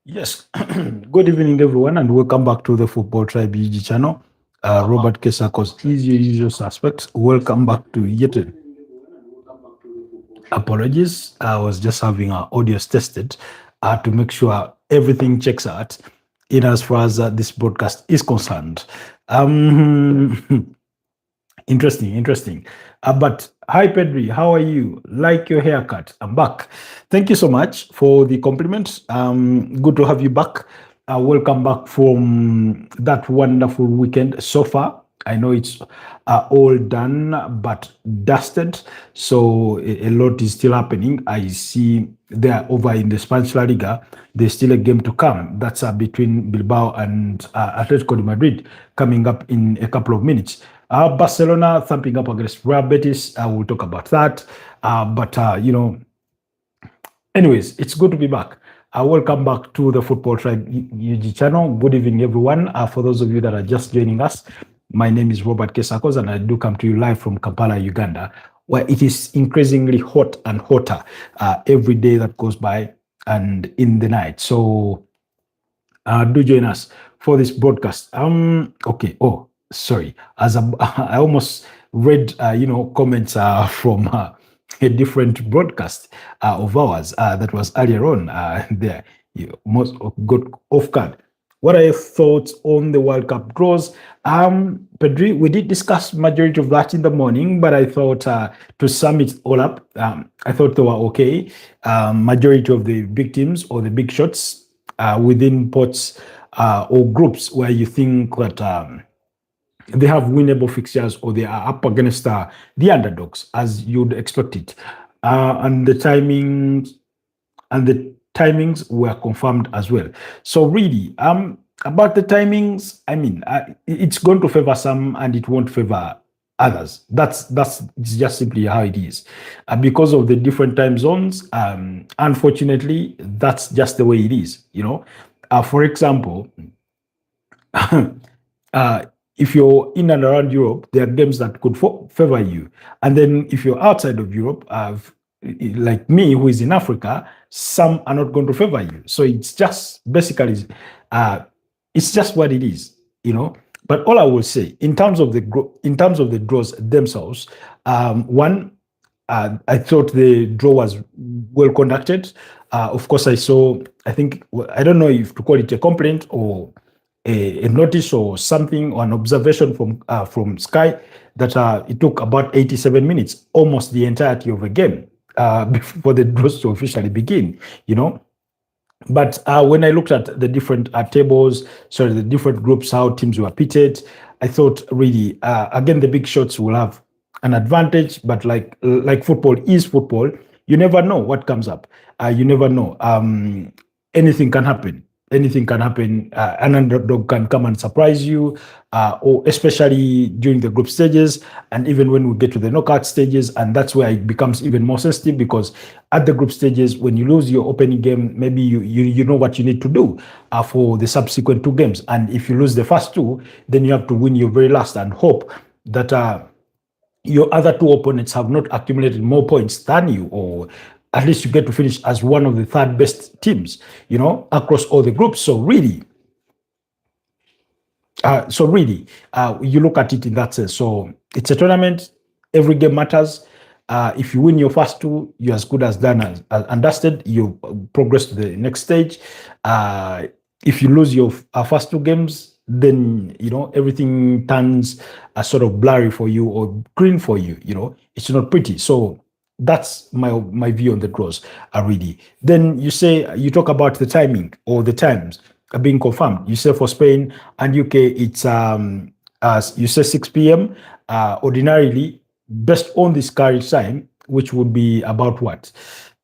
Yes, good evening, everyone, and welcome back to the Football Tribe UG channel. Robert Kesakos is your usual suspect. Welcome back to yet. Apologies, I was just having our audios tested to make sure everything checks out in as far as this broadcast is concerned. Um, interesting. But hi, Pedri, how are you? Like your haircut? I'm back. Thank you so much for the compliment. Good to have you back. Welcome back from that wonderful weekend so far. I know it's all done but dusted, so a lot is still happening. I see they're over in the Spanish La Liga. There's still a game to come. That's between Bilbao and Atletico de Madrid coming up in a couple of minutes. Barcelona thumping up against Real Betis. We'll talk about that. Anyways, it's good to be back. Welcome back to the Football Tribe UG channel. Good evening, everyone. For those of you that are just joining us, my name is Robert Kesakos, and I do come to you live from Kampala, Uganda, where it is increasingly hot and hotter every day that goes by and in the night. So do join us for this broadcast. Okay. Oh, sorry. I almost read, comments from a different broadcast of ours that was earlier on there. You most got off guard. What are your thoughts on the World Cup draws? Pedri, we did discuss majority of that in the morning, but I thought to sum it all up, I thought they were okay. Majority of the big teams or the big shots within pots or groups where you think that they have winnable fixtures or they are up against the underdogs as you'd expect it. And the timings were confirmed as well. So really, about the timings, I mean, it's going to favor some and it won't favor others. That's it's just simply how it is. Because of the different time zones, unfortunately, that's just the way it is. For example, if you're in and around Europe, there are games that could favor you. And then if you're outside of Europe, like me, who is in Africa, some are not going to favor you. So it's just basically, it's just what it is. But all I will say, in terms of the draws themselves, one, I thought the draw was well conducted. Of course, I don't know if to call it a complaint or a notice or something or an observation from Sky that it took about 87 minutes, almost the entirety of a game, before the draws to officially begin. But when I looked at the different the different groups, how teams were pitted, I thought really, again, the big shots will have an advantage. But like football is football, you never know what comes up. You never know. Anything can happen. Anything can happen. An underdog can come and surprise you, or especially during the group stages, and even when we get to the knockout stages, and that's where it becomes even more sensitive because at the group stages, when you lose your opening game, maybe you know what you need to do for the subsequent two games, and if you lose the first two, then you have to win your very last and hope that your other two opponents have not accumulated more points than you, or at least you get to finish as one of the third best teams, across all the groups. So really, you look at it in that sense. So it's a tournament. Every game matters. If you win your first two, you're as good as done and dusted. You progress to the next stage. If you lose your first two games, then everything turns sort of blurry for you or green for you. It's not pretty. So that's my view on the draws, really. Then you talk about the timing or the times being confirmed. You say for Spain and UK, it's as you say 6 p.m. Ordinarily, based on this current time, which would be about what?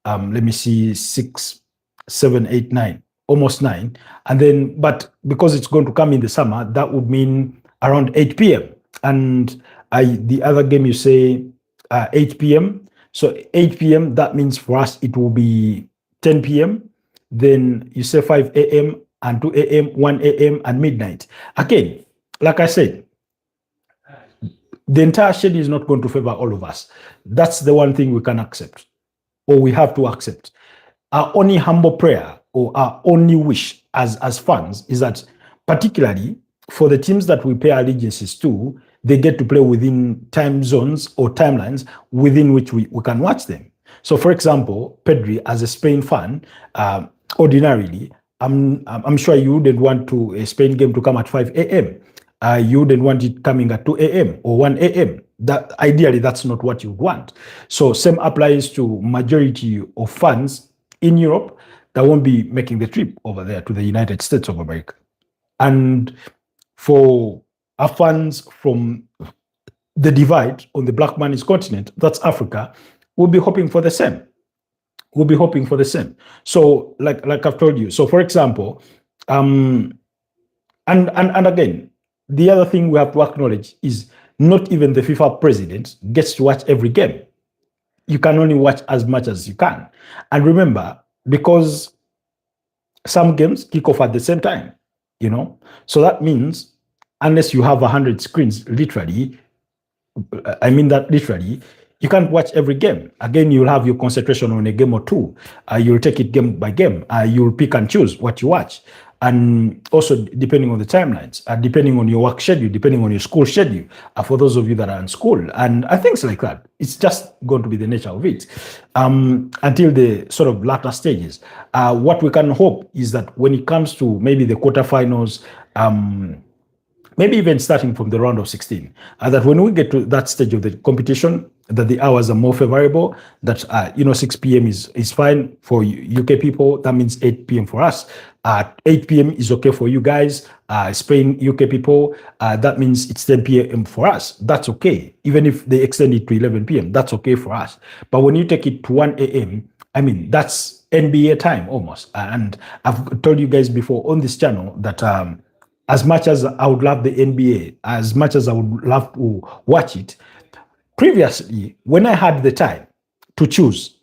Let me see, 6, 7, 8, 9, almost 9. And then, but because it's going to come in the summer, that would mean around 8 p.m. And the other game you say 8 p.m. So 8 p.m., that means for us, it will be 10 p.m. Then you say 5 a.m. and 2 a.m., 1 a.m. and midnight. Again, like I said, the entire schedule is not going to favor all of us. That's the one thing we can accept, or we have to accept. Our only humble prayer or our only wish as fans is that, particularly for the teams that we pay allegiances to, they get to play within time zones or timelines within which we can watch them. So, for example, Pedri, as a Spain fan, ordinarily, I'm sure you wouldn't want a Spain game to come at 5 a.m. You wouldn't want it coming at 2 a.m. or 1 a.m. That ideally, that's not what you want. So, same applies to majority of fans in Europe that won't be making the trip over there to the United States of America. And for our fans from the divide on the black man's continent, that's Africa, we'll be hoping for the same. We'll be hoping for the same. So, like I've told you. So, for example, and again, the other thing we have to acknowledge is not even the FIFA president gets to watch every game. You can only watch as much as you can. And remember, because some games kick off at the same time, so that means unless you have 100 screens, literally, I mean that literally, you can't watch every game. Again, you'll have your concentration on a game or two. You'll take it game by game. You'll pick and choose what you watch. And also depending on the timelines, depending on your work schedule, depending on your school schedule, for those of you that are in school, and things like that. It's just going to be the nature of it until the sort of latter stages. What we can hope is that when it comes to maybe the quarterfinals, maybe even starting from the round of 16, that when we get to that stage of the competition, that the hours are more favorable, that 6 p.m. is fine for UK people. That means 8 p.m. for us. 8 p.m. is okay for you guys. Spain, UK people, that means it's 10 p.m. for us. That's okay. Even if they extend it to 11 p.m., that's okay for us. But when you take it to 1 a.m., I mean, that's NBA time almost. And I've told you guys before on this channel that as much as I would love the NBA, as much as I would love to watch it, previously, when I had the time to choose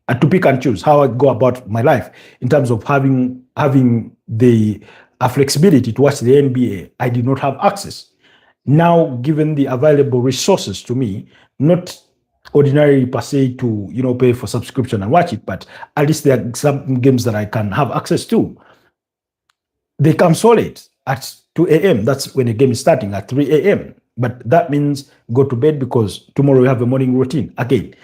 and to pick and choose how I go about my life in terms of having the flexibility to watch the NBA, I did not have access. Now, given the available resources to me, not ordinarily per se to pay for subscription and watch it, but at least there are some games that I can have access to. They come solid at 2 a.m. That's when the game is starting at 3 a.m. But that means go to bed because tomorrow we have a morning routine. Again,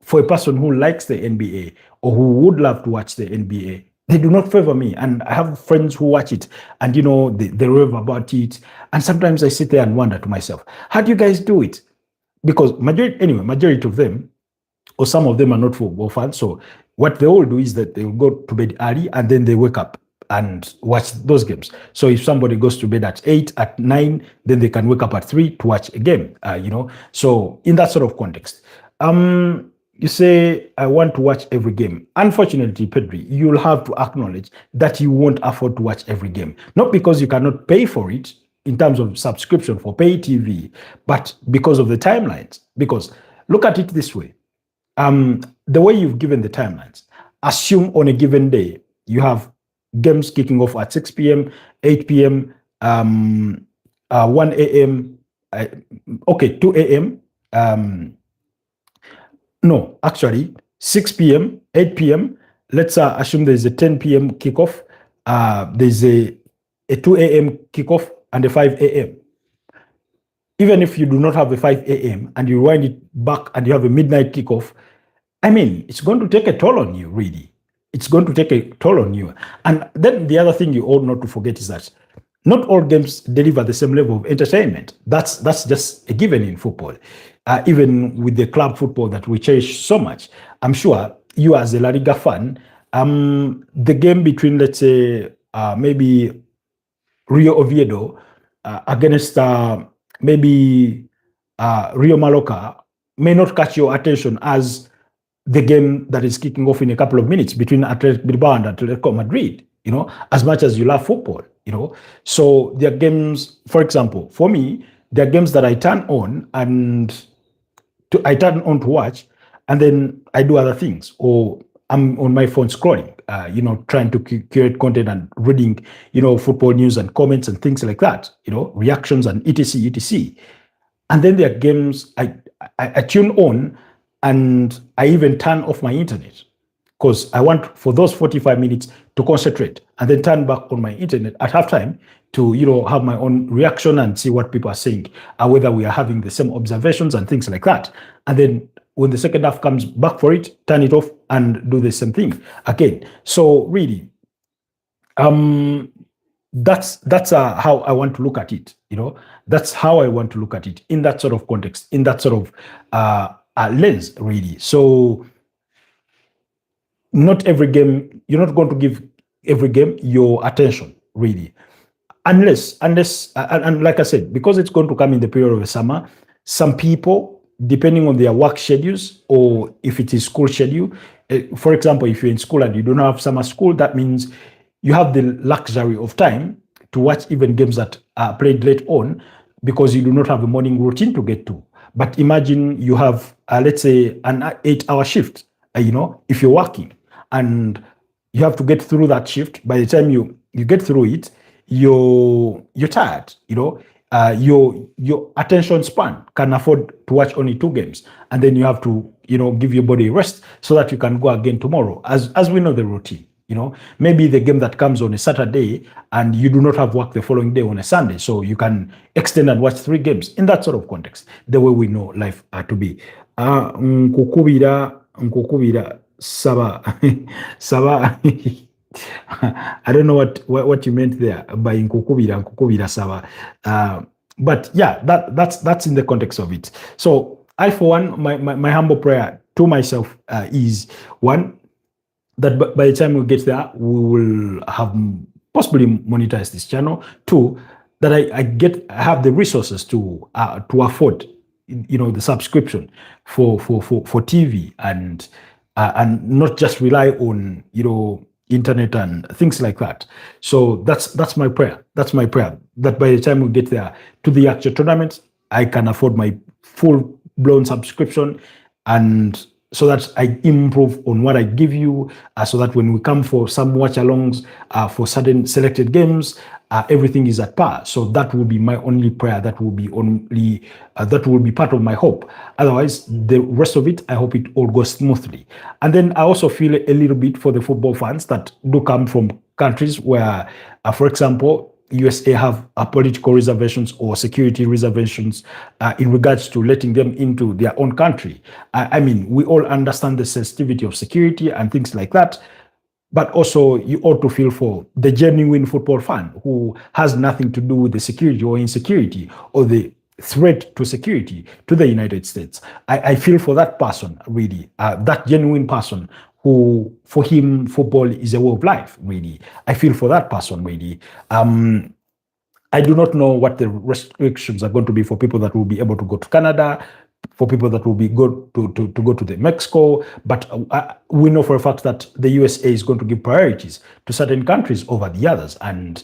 for a person who likes the NBA or who would love to watch the NBA, they do not favor me. And I have friends who watch it and, they rave about it. And sometimes I sit there and wonder to myself, how do you guys do it? Because majority of them, or some of them are not football fans. So what they all do is that they will go to bed early and then they wake up and watch those games. So if somebody goes to bed at 8, at 9, then they can wake up at 3 to watch a game, So in that sort of context, you say, I want to watch every game. Unfortunately, Pedri, you'll have to acknowledge that you won't afford to watch every game. Not because you cannot pay for it in terms of subscription for pay TV, but because of the timelines. Because look at it this way. The way you've given the timelines, assume on a given day, you have games kicking off at 6 p.m., 8 p.m., 1 a.m., 2 a.m. No, actually, 6 p.m., 8 p.m. Let's assume there's a 10 p.m. kickoff. There's a 2 a.m. kickoff and a 5 a.m. Even if you do not have a 5 a.m. and you wind it back and you have a midnight kickoff, I mean, it's going to take a toll on you, really. It's going to take a toll on you. And then the other thing you ought not to forget is that not all games deliver the same level of entertainment. That's just a given in football. Even with the club football that we cherish so much, I'm sure you as a La Liga fan, the game between, let's say, maybe Rio Oviedo against maybe Rio Mallorca may not catch your attention as the game that is kicking off in a couple of minutes between Athletic Bilbao and Atletico Madrid, as much as you love football, So there are games, for example, for me, there are games that I turn on to watch, and then I do other things, or I'm on my phone scrolling, trying to curate content and reading, football news and comments and things like that, reactions and etc. And then there are games I tune on and I even turn off my internet because I want for those 45 minutes to concentrate and then turn back on my internet at halftime to have my own reaction and see what people are saying, whether we are having the same observations and things like that. And then when the second half comes back for it, turn it off and do the same thing again. So really, that's how I want to look at it. That's how I want to look at it in that sort of context, in that sort of lens, really. So not every game, you're not going to give every game your attention, really. Unless, and like I said, because it's going to come in the period of the summer, some people, depending on their work schedules or if it is school schedule, for example, if you're in school and you don't have summer school, that means you have the luxury of time to watch even games that are played late on because you do not have a morning routine to get to. But imagine you have, let's say, an 8-hour shift, if you're working and you have to get through that shift. By the time you get through it, you're tired, your attention span can afford to watch only 2 games, and then you have to give your body a rest so that you can go again tomorrow, as we know the routine. Maybe the game that comes on a Saturday and you do not have work the following day on a Sunday, so you can extend and watch 3 games in that sort of context, the way we know life to be. Nkukubira saba saba I don't know what you meant there by nkukubira saba, but yeah, that's in the context of it. So I, for one, my humble prayer to myself is, one, that by the time we get there, we will have possibly monetized this channel. 2, that I have the resources to afford, the subscription for TV and not just rely on internet and things like that. So that's my prayer. That's my prayer, that by the time we get there to the actual tournament, I can afford my full-blown subscription, and so that I improve on what I give you, so that when we come for some watch-alongs for certain selected games, everything is at par. So that will be my only prayer. That will be part of my hope. Otherwise, the rest of it, I hope it all goes smoothly. And then I also feel a little bit for the football fans that do come from countries where, for example, USA have political reservations or security reservations in regards to letting them into their own country. I mean, we all understand the sensitivity of security and things like that, but also you ought to feel for the genuine football fan who has nothing to do with the security or insecurity or the threat to security to the United States. I feel for that person, really, that genuine person who, for him, football is a way of life, really. I feel for that person, really. I do not know what the restrictions are going to be for people that will be able to go to Canada, for people that will be good to go to the Mexico, but we know for a fact that the USA is going to give priorities to certain countries over the others, and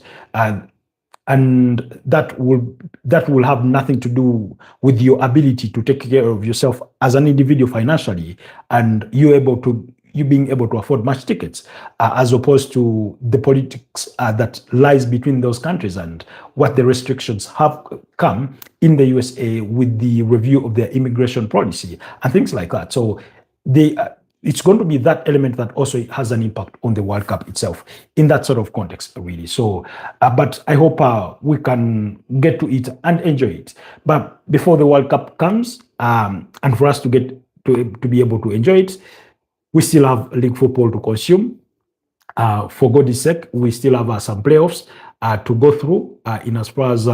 that will have nothing to do with your ability to take care of yourself as an individual financially, and you being able to afford match tickets, as opposed to the politics that lies between those countries and what the restrictions have come in the USA with the review of their immigration policy and things like that. So it's going to be that element that also has an impact on the World Cup itself in that sort of context, really. So, but I hope we can get to it and enjoy it. But before the World Cup comes, and for us to get to be able to enjoy it, we still have league football to consume. For God's sake, we still have some playoffs to go through in as far as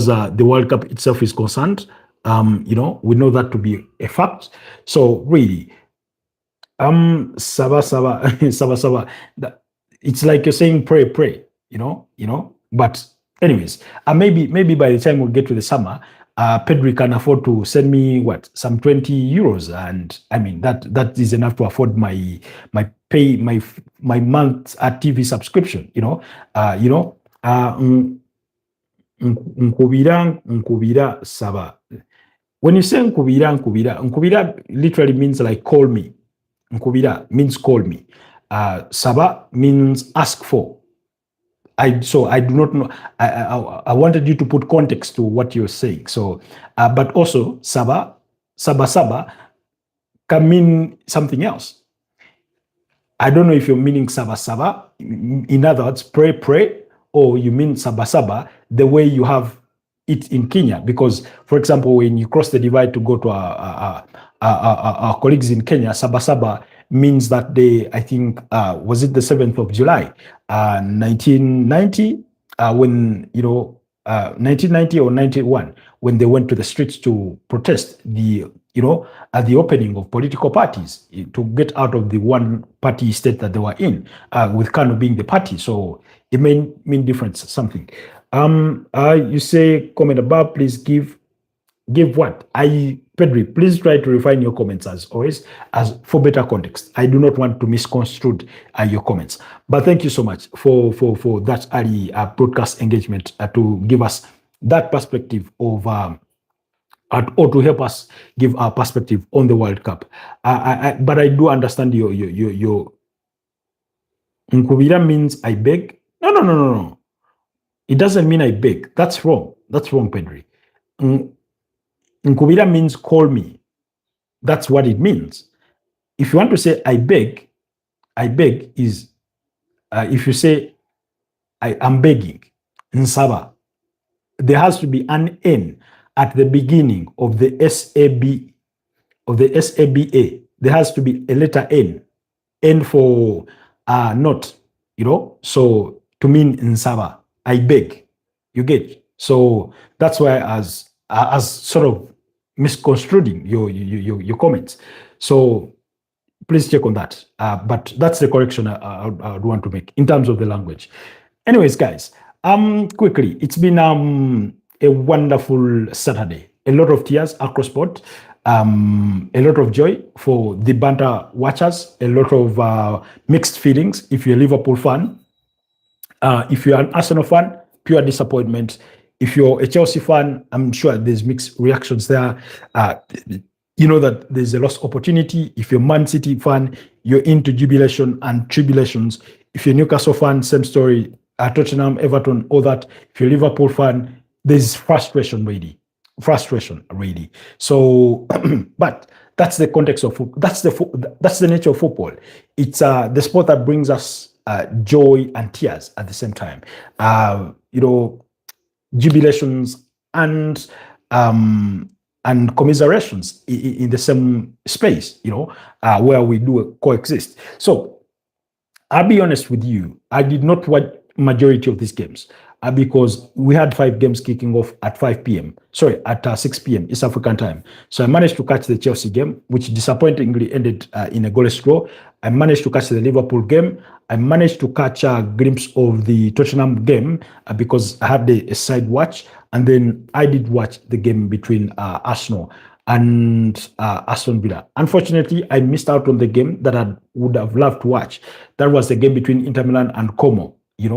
the World Cup itself is concerned. We know that to be a fact. So really, saba saba saba saba. It's like you're saying pray. But anyways, maybe by the time we get to the summer, Pedri can afford to send me some 20 euros, and I mean that is enough to afford my month TV subscription. Nkubira saba. When you say nkubira literally means like call me. Nkubira means call me. Saba means ask for. I do not know. I wanted you to put context to what you're saying. So, but also saba can mean something else. I don't know if you're meaning Saba Saba, in other words, pray, pray, or you mean Saba Saba the way you have it in Kenya. Because, for example, when you cross the divide to go to our colleagues in Kenya, Saba Saba means that day, I think, was it the 7th of July, 1990, when, 1990 or 91, when they went to the streets to protest at the opening of political parties to get out of the one party state that they were in, with Kano being the party. So it may mean difference, something. You say comment above, please give what? Pedri, please try to refine your comments as always, as for better context. I do not want to misconstrue your comments. But thank you so much for that early broadcast engagement to give us that perspective of or to help us give our perspective on the World Cup. But I do understand your Nkubira means I beg. No. It doesn't mean I beg. That's wrong. That's wrong, Pedri. Nkubira means call me. That's what it means. If you want to say I beg is if you say I am begging, Nsaba, there has to be an N at the beginning of the SAB, of the SABA. There has to be a letter N. N for not, so to mean Nsaba, I beg. You get? So that's why as sort of misconstruing your comments. So please check on that. But that's the correction I would want to make in terms of the language. Anyways, guys, quickly, it's been a wonderful Saturday. A lot of tears across board. A lot of joy for the banter watchers. A lot of mixed feelings. If you're a Liverpool fan, if you're an Arsenal fan, pure disappointment. If you're a Chelsea fan, I'm sure there's mixed reactions there. You know that there's a lost opportunity. If you're a Man City fan, you're into jubilation and tribulations. If you're a Newcastle fan, same story. Tottenham, Everton, all that. If you're a Liverpool fan, there's frustration really. So, but that's the context of football. That's the nature of football. It's the sport that brings us joy and tears at the same time. Jubilations and commiserations in the same space, where we do coexist. So I'll be honest with you, I did not watch majority of these games because we had 5 games kicking off at 5 p.m. Sorry, at 6 p.m. East African time. So I managed to catch the Chelsea game, which disappointingly ended in a goalless draw. I managed to catch the Liverpool game. I managed to catch a glimpse of the Tottenham game because I had a side watch. And then I did watch the game between Arsenal and Aston Villa. Unfortunately, I missed out on the game that I would have loved to watch. That was the game between Inter Milan and Como, in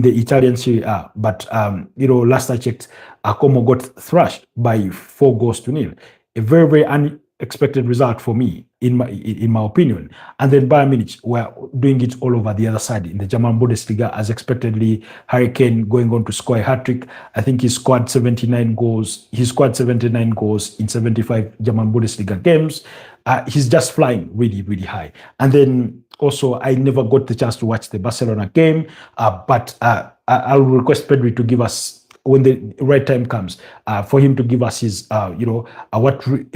the Italian Serie A. But, last I checked, Como got thrashed by 4-0. A very, very unexpected result for me, in my opinion. And then Bayern Munich were doing it all over the other side in the German Bundesliga, as expectedly. Harry Kane going on to score a hat-trick. I think he scored 79 goals. He scored 79 goals in 75 German Bundesliga games. He's just flying really, really high. And then also, I never got the chance to watch the Barcelona game, but I'll request Pedri to give us, when the right time comes, for him to give us his, a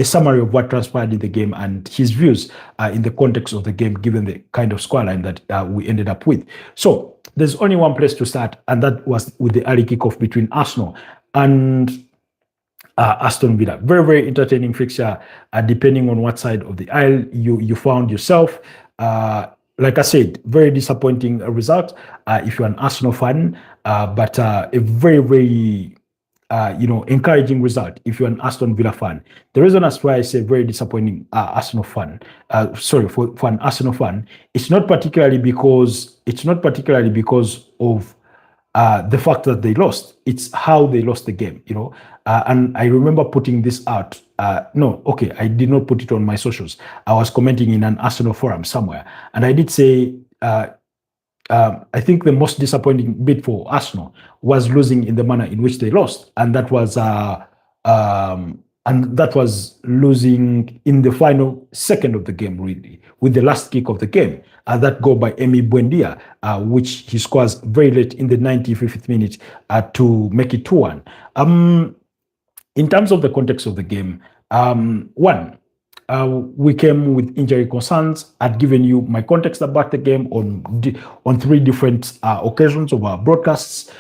summary of what transpired in the game and his views in the context of the game, given the kind of scoreline that we ended up with. So there's only one place to start, and that was with the early kickoff between Arsenal and Aston Villa. Very, very entertaining fixture, depending on what side of the aisle you found yourself. Like I said, very disappointing result if you're an Arsenal fan, but a very, very encouraging result if you're an Aston Villa fan. The reason that's why I say very disappointing Arsenal fan, for an Arsenal fan, it's not particularly because of the fact that they lost. It's how they lost the game, and I remember putting this out. I did not put it on my socials. I was commenting in an Arsenal forum somewhere, and I did say, I think the most disappointing bit for Arsenal was losing in the manner in which they lost, and that was and that was losing in the final second of the game, really, with the last kick of the game. That goal by Emi Buendia, which he scores very late in the 95th minute to make it 2-1. In terms of the context of the game, one, we came with injury concerns. I'd given you my context about the game on three different occasions of our broadcasts.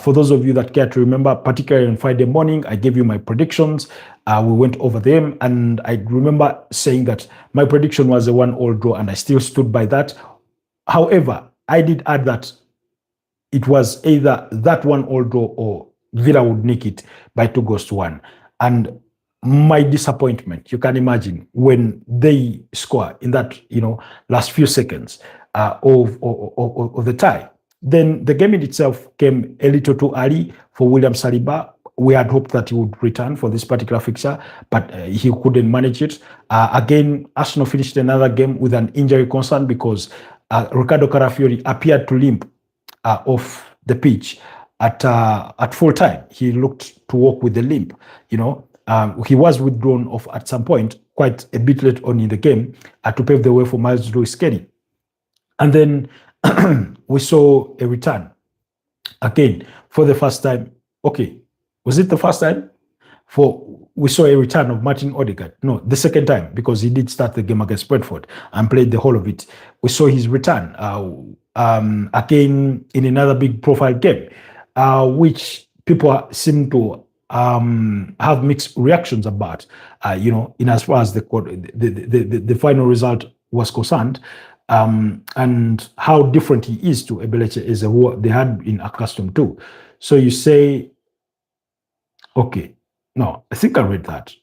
For those of you that care to remember, particularly on Friday morning, I gave you my predictions. We went over them, and I remember saying that my prediction was a 1-1 draw, and I still stood by that. However, I did add that it was either that 1-1 draw or Villa would nick it by 2-1. And my disappointment, you can imagine, when they score in that last few seconds of the tie. Then the game in itself came a little too early for William Saliba. We had hoped that he would return for this particular fixture, but he couldn't manage it. Again, Arsenal finished another game with an injury concern because Ricardo Carafiori appeared to limp off the pitch at full time. He looked to walk with the limp. He was withdrawn off at some point, quite a bit late on in the game, to pave the way for Miles Lewis-Kelly. And then we saw a return again for the first time. Okay, was it the first time? We saw a return of Martin Odegaard. No, the second time, because he did start the game against Brentford and played the whole of it. We saw his return again in another big profile game, which people seem to have mixed reactions about. In as far as the final result was concerned. And how different he is to Ebeleche is who they had been accustomed to. So you say, okay, no, I think I read that.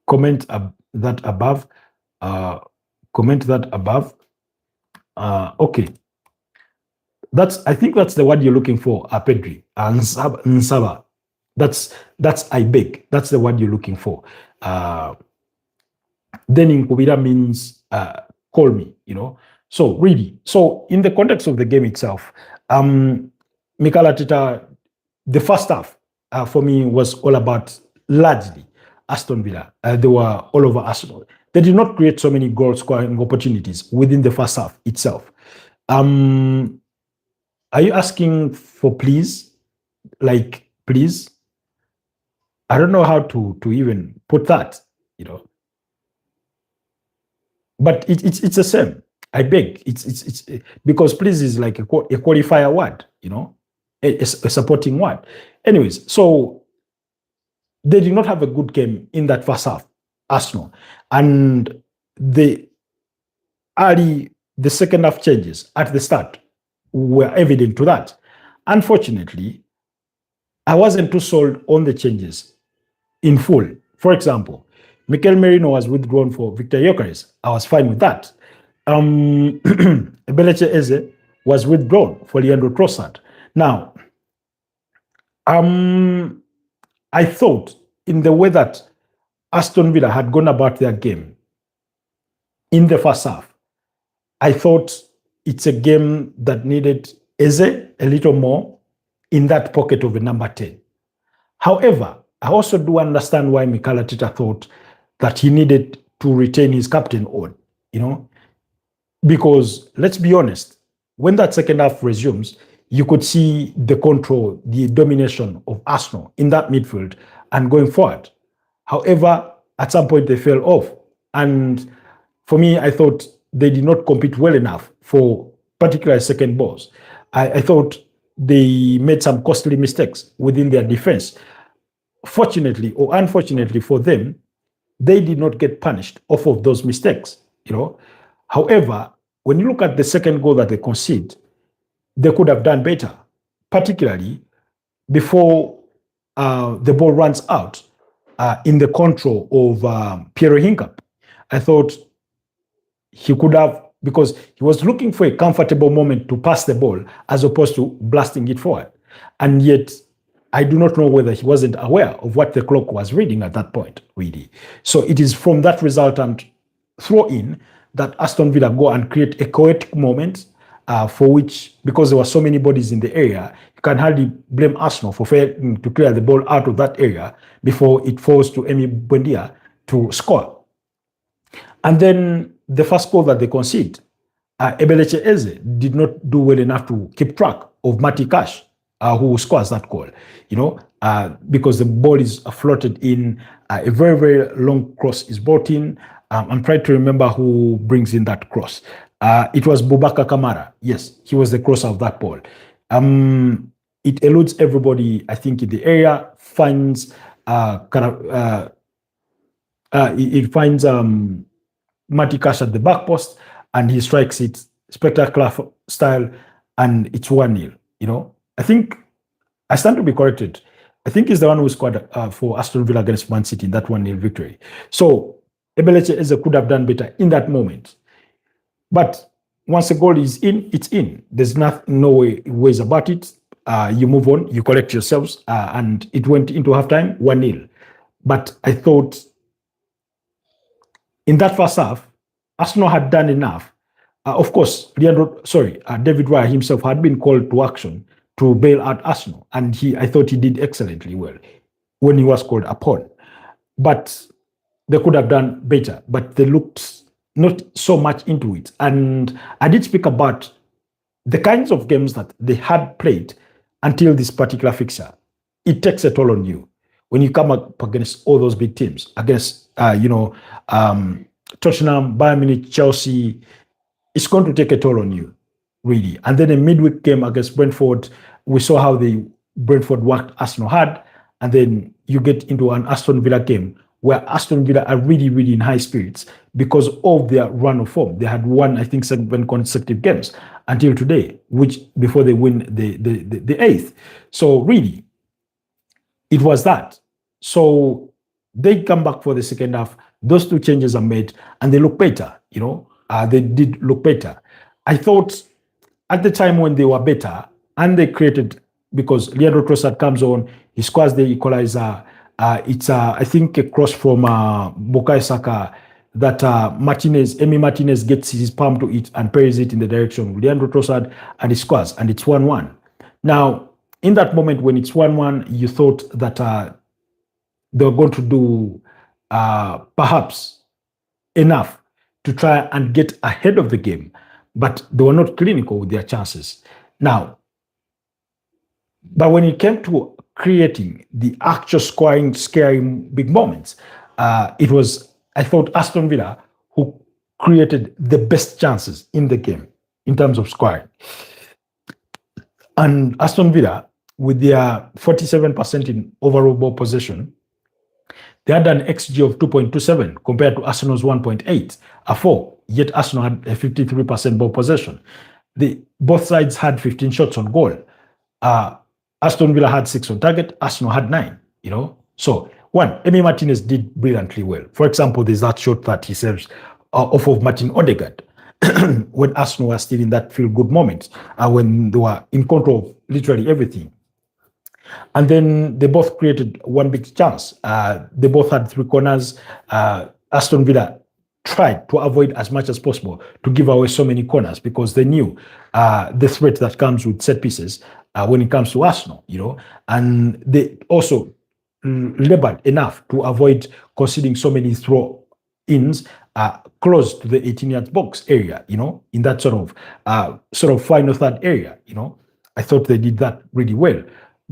Comment that above. Comment that above. Okay. I think that's the word you're looking for, Pedri. Nsaba. That's I beg. That's the word you're looking for. Then in Kubira means call me, So really, in the context of the game itself, Mikel Arteta, the first half for me was all about largely Aston Villa. They were all over Arsenal. They did not create so many goal scoring opportunities within the first half itself. Are you asking for please? Like, please? I don't know how to even put that, But it's the same. I beg. It's because please is like a qualifier word, a supporting word. Anyways, so they did not have a good game in that first half, Arsenal, and the second half changes at the start were evident to that. Unfortunately, I wasn't too sold on the changes in full. For example, Mikel Merino was withdrawn for Victor Gyökeres. I was fine with that. Ebeleche Eze was withdrawn for Leandro Trossard. Now, I thought in the way that Aston Villa had gone about their game in the first half, I thought it's a game that needed Eze a little more in that pocket of a number 10. However, I also do understand why Mikel Arteta thought that he needed to retain his captain on, because let's be honest, when that second half resumes, you could see the control, the domination of Arsenal in that midfield and going forward. However, at some point they fell off. And for me, I thought they did not compete well enough for particularly second balls. I thought they made some costly mistakes within their defense. Fortunately or unfortunately for them, they did not get punished off of those mistakes, However, when you look at the second goal that they conceded, they could have done better, particularly before the ball runs out in the control of Piero Hincap. I thought he could have, because he was looking for a comfortable moment to pass the ball as opposed to blasting it forward. And yet, I do not know whether he wasn't aware of what the clock was reading at that point, really. So it is from that resultant throw-in that Aston Villa go and create a chaotic moment for which, because there were so many bodies in the area, you can hardly blame Arsenal for failing to clear the ball out of that area before it falls to Emi Buendia to score. And then the first goal that they conceded, Ebeleche Eze did not do well enough to keep track of Mati Cash, who scores that goal, because the ball is floated in, a very, very long cross is brought in. I'm trying to remember who brings in that cross. It was Boubacar Kamara. Yes, he was the crosser of that ball. It eludes everybody, I think, in the area, finds it finds Mati Cash at the back post, and he strikes it spectacular style, and it's 1-0. I think I stand to be corrected. I think he's the one who scored for Aston Villa against Man City in that 1-0 victory. So Ebeleche Eze could have done better in that moment. But once a goal is in, it's in. There's no ways about it. You move on, you collect yourselves, and it went into halftime 1-0. But I thought in that first half, Arsenal had done enough. Of course, David Raya himself had been called to action to bail out Arsenal, and I thought he did excellently well when he was called upon. But they could have done better, but they looked not so much into it. And I did speak about the kinds of games that they had played until this particular fixture. It takes a toll on you when you come up against all those big teams, against Tottenham, Bayern Munich, Chelsea. It's going to take a toll on you, really. And then a midweek game against Brentford, we saw how the Brentford worked Arsenal hard, and then you get into an Aston Villa game where Aston Villa are really, really in high spirits because of their run of form. They had won, I think, 7 consecutive games until today, which before they win the 8th. So really, it was that. So they come back for the second half. Those 2 changes are made, and they look better. They did look better. I thought at the time when they were better, and they created, because Leandro Trossard comes on, he scores the equalizer. It's I think a cross from Bukayo Saka that Emi Martinez gets his palm to it and parries it in the direction of Leandro Trossard, and he scores, and it's 1-1. Now, in that moment when it's 1-1, you thought that they were going to do perhaps enough to try and get ahead of the game, but they were not clinical with their chances. Now, but when it came to creating the actual scoring, scary big moments, it was, I thought, Aston Villa who created the best chances in the game in terms of scoring. And Aston Villa, with their 47% in overall ball possession, they had an XG of 2.27 compared to Arsenal's 1.84, yet Arsenal had a 53% ball possession. Both sides had 15 shots on goal. Aston Villa had 6 on target, Arsenal had 9, So, Emi Martinez did brilliantly well. For example, there's that shot that he saves off of Martin Odegaard when Arsenal were still in that feel-good moment, when they were in control of literally everything. And then they both created one big chance. They both had 3 corners. Aston Villa tried to avoid as much as possible to give away so many corners because they knew the threat that comes with set pieces when it comes to Arsenal, and they also labored enough to avoid conceding so many throw-ins close to the 18-yard box area, in that sort of final third area, I thought they did that really well.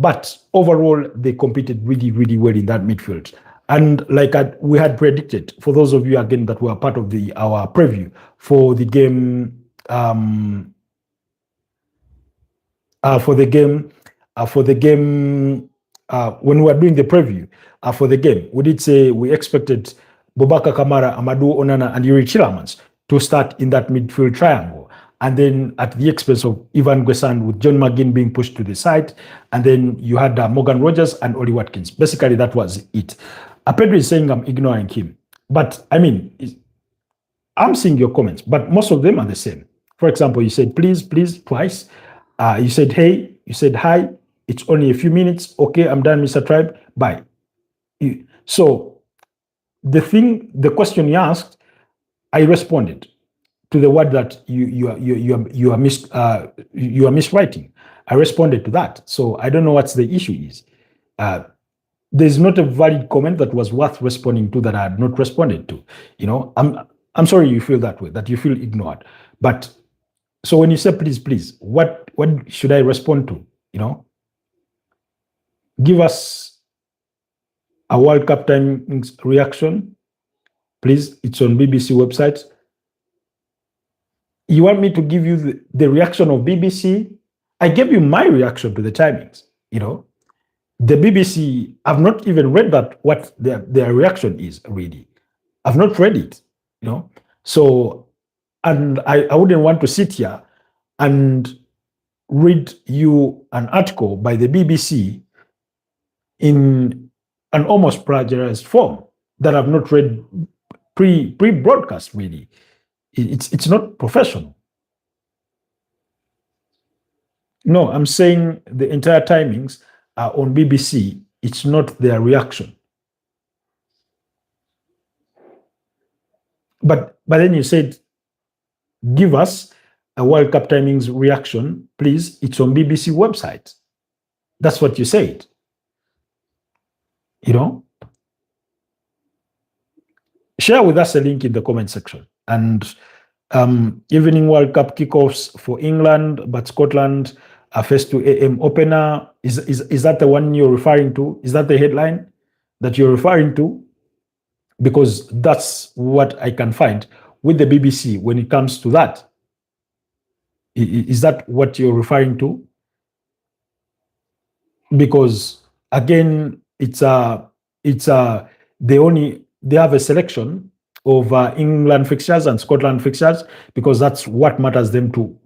But overall, they competed really, really well in that midfield. And like we had predicted, for those of you again that were part of our preview for the game, when we were doing the preview for the game, we did say we expected Boubacar Kamara, Amadou Onana, and Yuri Tielemans to start in that midfield triangle. And then at the expense of Ivan Guesan, with John McGinn being pushed to the side. And then you had Morgan Rogers and Oli Watkins. Basically, that was it. Pedro is saying I'm ignoring him. But, I'm seeing your comments, but most of them are the same. For example, you said please, twice. You said hey, you said hi. It's only a few minutes. Okay, I'm done, Mr. Tribe. Bye. So, the question you asked, I responded. to the word that you are miswriting. I responded to that. So I don't know what the issue is. There's not a valid comment that was worth responding to that I had not responded to. I'm sorry you feel that way, that you feel ignored. But so when you say please, what should I respond to? Give us a World Cup timings reaction, please. It's on BBC website. You want me to give you the reaction of BBC? I gave you my reaction to the timings. The BBC, I've not even read that, what their reaction is really. I've not read it. So, and I wouldn't want to sit here and read you an article by the BBC in an almost plagiarized form that I've not read pre-broadcast really. It's not professional. No, I'm saying the entire timings are on BBC. It's not their reaction. But then you said, give us a World Cup timings reaction, please. It's on BBC website. That's what you said. Share with us a link in the comment section. And evening World Cup kickoffs for England, but Scotland are first 2 a.m. opener. Is that the one you're referring to? Is that the headline that you're referring to? Because that's what I can find with the BBC when it comes to that. Is that what you're referring to? Because again, they have a selection of England fixtures and Scotland fixtures, because that's what matters them to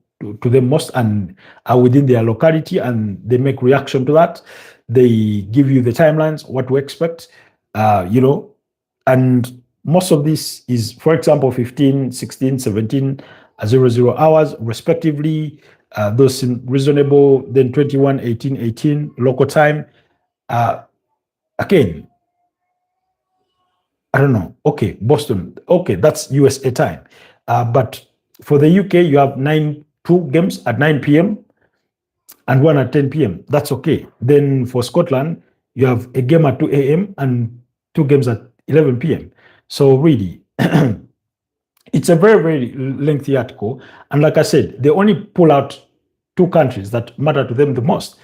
them most and are within their locality, and they make reaction to that. They give you the timelines, what to expect, and most of this is, for example, 15, 16, 17, 00 hours respectively. Those seem reasonable. Then 21, 18, 18 local time. Again, I don't know. Okay, Boston. Okay, that's USA time. But for the UK, you have 2 games at 9 p.m. and 1 at 10 p.m. That's okay. Then for Scotland, you have a game at 2 a.m. and 2 games at 11 p.m. So really, it's a very, very lengthy article. And like I said, they only pull out 2 countries that matter to them the most.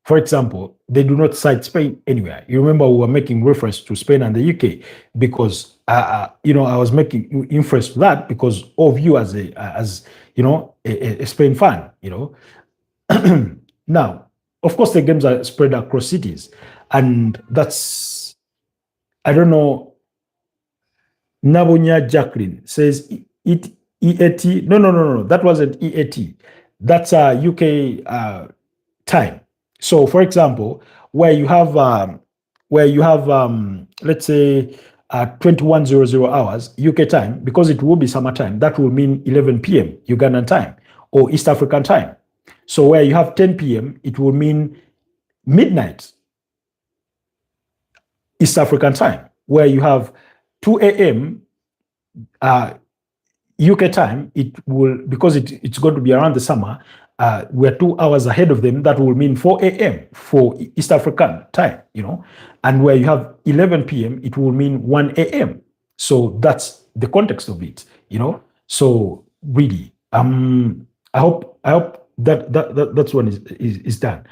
For example, they do not cite Spain anywhere. You remember we were making reference to Spain and the UK because, I was making inference to that because of you as a Spain fan, Now, of course, the games are spread across cities, and that's, I don't know. Nabonya Jacqueline says EAT. No. That wasn't EAT. That's UK time. So, for example, where you have let's say 21:00 hours UK time, because it will be summertime, that will mean 11 p.m. Ugandan time or East African time. So where you have 10 p.m., it will mean midnight East African time. Where you have 2 a.m. UK time, it will, because it's going to be around the summer, we're 2 hours ahead of them. That will mean 4 a.m. for East African time, And where you have 11 p.m., it will mean 1 a.m. So that's the context of it, So really, I hope that's one is done.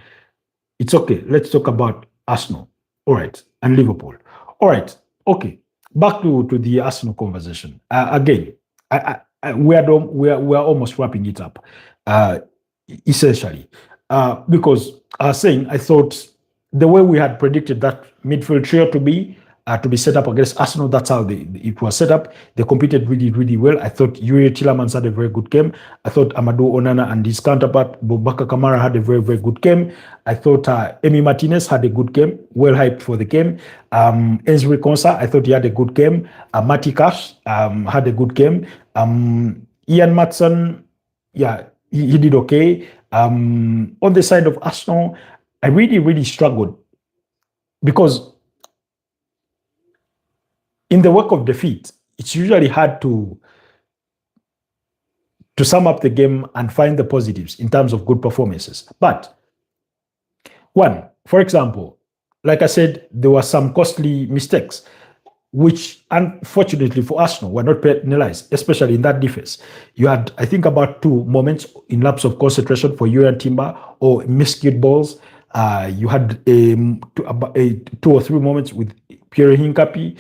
It's okay. Let's talk about Arsenal. All right, and Liverpool. All right, okay. Back to the Arsenal conversation. Again, we are almost wrapping it up. Essentially, because I was saying, I thought the way we had predicted that midfield trio to be set up against Arsenal, that's how it was set up. They competed really, really well. I thought Yuri Tillemans had a very good game. I thought Amadou Onana and his counterpart Boubacar Kamara had a very, very good game. I thought Emi Martinez had a good game, well hyped for the game. Enzri Konsa, I thought he had a good game. Mati Cash had a good game. Ian Matson, yeah, he did okay. On the side of Arsenal, I really, really struggled because in the work of defeat, it's usually hard to to sum up the game and find the positives in terms of good performances. But one, for example, like I said, there were some costly mistakes, which unfortunately for Arsenal were not penalized, especially in that defense. You had, I think, about 2 moments in lapse of concentration for Urian Timber or miscued balls. You had 2 or 3 moments with Pierre Hincapi.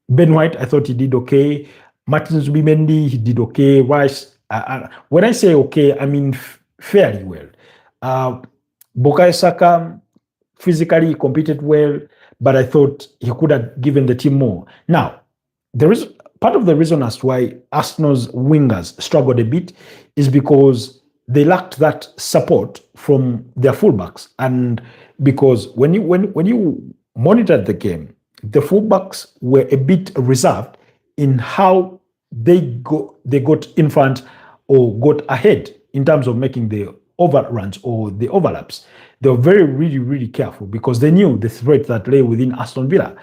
Ben White, I thought he did okay. Martin Zubimendi, he did okay. Rice, when I say okay, I mean fairly well. Bukayo Saka physically competed well, but I thought he could have given the team more. Now, there is part of the reason as to why Arsenal's wingers struggled a bit is because they lacked that support from their fullbacks, and because when you monitored the game, the fullbacks were a bit reserved in how they got in front or got ahead in terms of making the overruns or the overlaps. They were really careful because they knew the threat that lay within Aston Villa,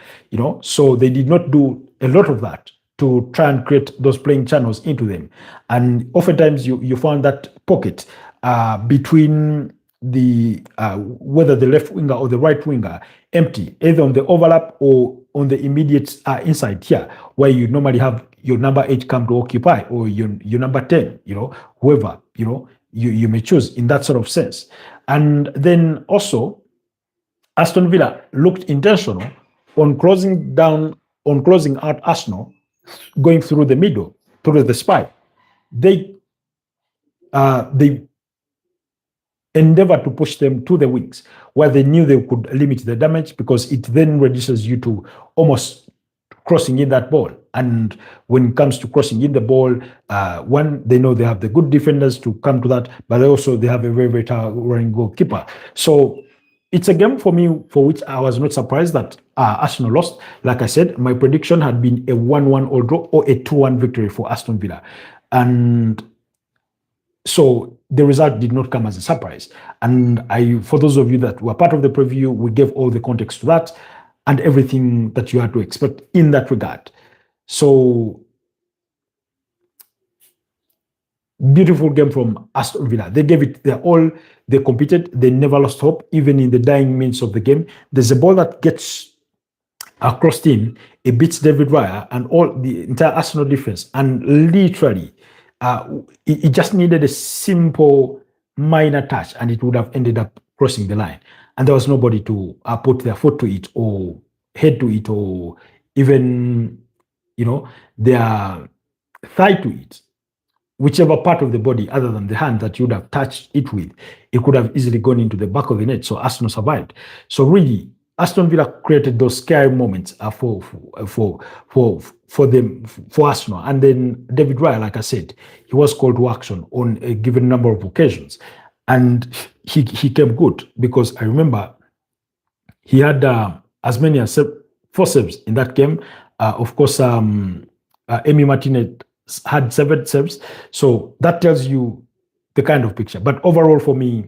so they did not do a lot of that to try and create those playing channels into them. And oftentimes you found that pocket between the whether the left winger or the right winger empty, either on the overlap or on the immediate inside here, where you normally have your number 8 come to occupy, or your number 10, whoever, you may choose in that sort of sense. And then also, Aston Villa looked intentional on closing out Arsenal, going through the middle, through the spine. They endeavor to push them to the wings where they knew they could limit the damage, because it then reduces you to almost crossing in that ball. And when it comes to crossing in the ball, one, they know they have the good defenders to come to that, but also they have a very towering goalkeeper. So it's a game for me for which I was not surprised that Arsenal lost. Like I said, my prediction had been a 1-1 or draw or a 2-1 victory for Aston Villa. And so the result did not come as a surprise. And for those of you that were part of the preview, we gave all the context to that and everything that you had to expect in that regard. So, beautiful game from Aston Villa. They gave it their all. They competed. They never lost hope, even in the dying minutes of the game. There's a ball that gets across him. It beats David Raya and all the entire Arsenal defense. And literally, it just needed a simple, minor touch, and it would have ended up crossing the line. And there was nobody to put their foot to it or head to it or even, their thigh to it. Whichever part of the body other than the hand that you would have touched it with, it could have easily gone into the back of the net. So Arsenal survived. So really, Aston Villa created those scary moments for Arsenal. And then David Raya, like I said, he was called to action on a given number of occasions, and he came good, because I remember he had as many as 4 saves in that game. Of course, Emi Martinez had 7 saves. So that tells you the kind of picture. But overall, for me,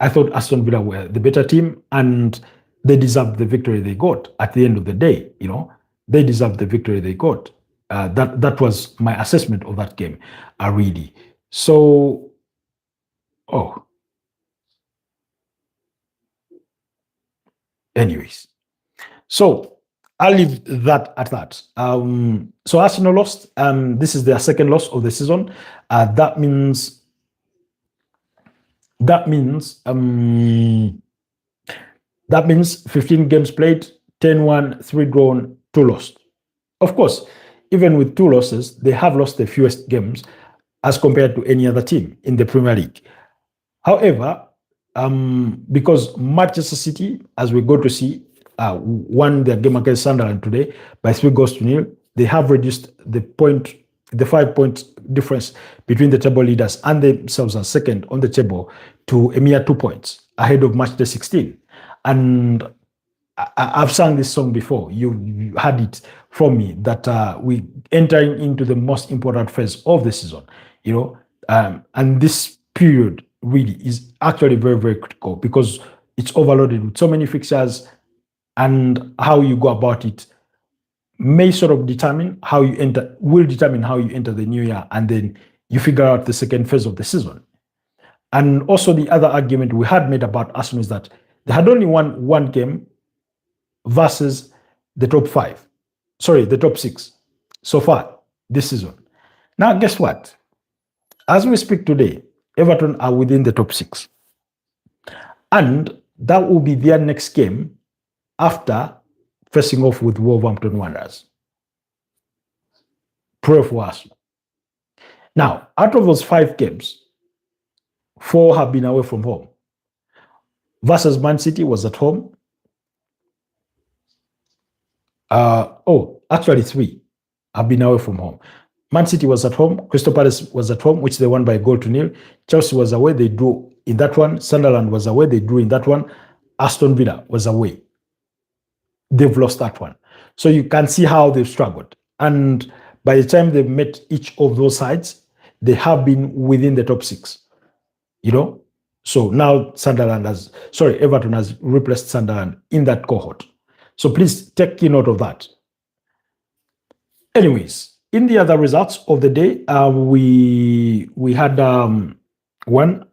I thought Aston Villa were the better team, and they deserved the victory they got at the end of the day. They deserved the victory they got. That was my assessment of that game, really. So, anyways. So I'll leave that at that. So Arsenal lost. This is their second loss of the season. That means 15 games played, 10 won, 3 drawn, 2 lost. Of course, even with 2 losses, they have lost the fewest games as compared to any other team in the Premier League. However, because Manchester City, as we go to see, won their game against Sunderland today by 3-0, they have reduced the 5-point difference between the table leaders and themselves as second on the table to a mere 2 points ahead of match day 16. And I've sung this song before. You had it from me that we entering into the most important phase of the season, and this period really is actually very critical, because it's overloaded with so many fixtures, and how you go about it may sort of determine how you enter, will determine how you enter the new year, and then you figure out the second phase of the season. And also the other argument we had made about Arsenal is that they had only won one game versus the top the top six so far this season. Now, guess what? As we speak today, Everton are within the top six. And that will be their next game after facing off with Wolverhampton Wanderers. Pray for us. Now, out of those 5 games, 4 have been away from home. Versus Man City was at home. Actually 3 have been away from home. Man City was at home. Crystal Palace was at home, which they won by 1-0. Chelsea was away. They drew in that one. Sunderland was away. They drew in that one. Aston Villa was away. They've lost that one. So you can see how they've struggled. And by the time they've met each of those sides, they have been within the top 6. So now Everton has replaced Sunderland in that cohort. So please take note of that. Anyways, in the other results of the day, we had one.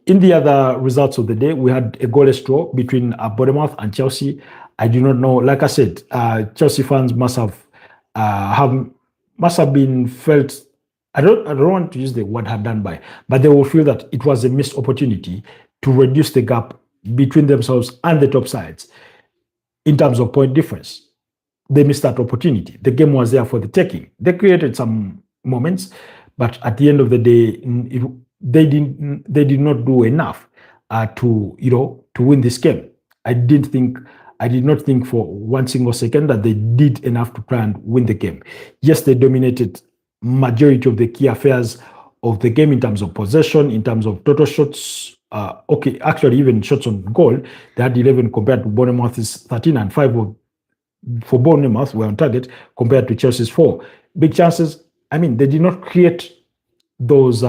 In the other results of the day, we had a goalless draw between Bournemouth and Chelsea. I do not know. Like I said, Chelsea fans must have been felt. I don't want to use the word "hard done by," but they will feel that it was a missed opportunity to reduce the gap between themselves and the top sides in terms of point difference. They missed that opportunity. The game was there for the taking. They created some moments, but at the end of the day, they did not do enough to win this game. I did not think for one single second that they did enough to try and win the game. Yes, they dominated majority of the key affairs of the game in terms of possession, in terms of total shots. Actually, even shots on goal, they had 11 compared to Bournemouth's 13, and 5 for Bournemouth were on target compared to Chelsea's 4. Big chances. I mean, they did not create those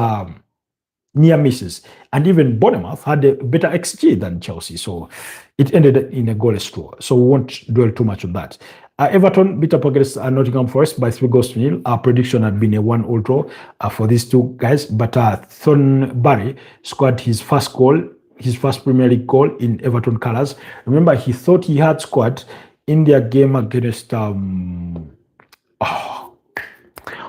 near misses. And even Bournemouth had a better XG than Chelsea. So it ended in a goalless draw. So we won't dwell too much on that. Everton beat up against Nottingham Forest by 3-0. Our prediction had been a 1-1 draw for these two guys. But Thornberry scored his first goal, his first Premier League goal in Everton colours. Remember, he thought he had scored in their game against what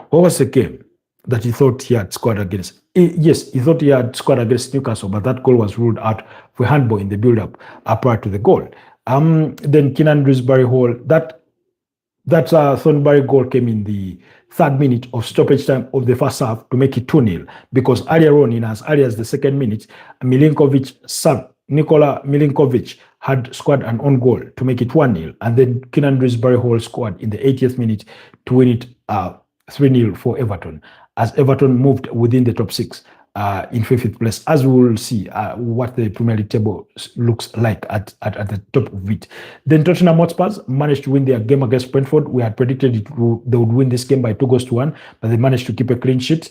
was the game that he thought he had scored against? Yes, he thought he had scored against Newcastle, but that goal was ruled out for handball in the build-up prior to the goal. Then Keenan Dewsbury Hall, that Thornberry goal came in the 3rd minute of stoppage time of the first half to make it 2-0, because earlier on, in as early as the 2nd minute, Nikola Milinkovic had scored an own goal to make it 1-0, and then Keenan Dewsbury Hall scored in the 80th minute to win it 3-0 for Everton, as Everton moved within the top 6 in 5th place, as we will see what the Premier League table looks like at the top of it. Then Tottenham Hotspurs managed to win their game against Brentford. We had predicted they would win this game by 2-1, but they managed to keep a clean sheet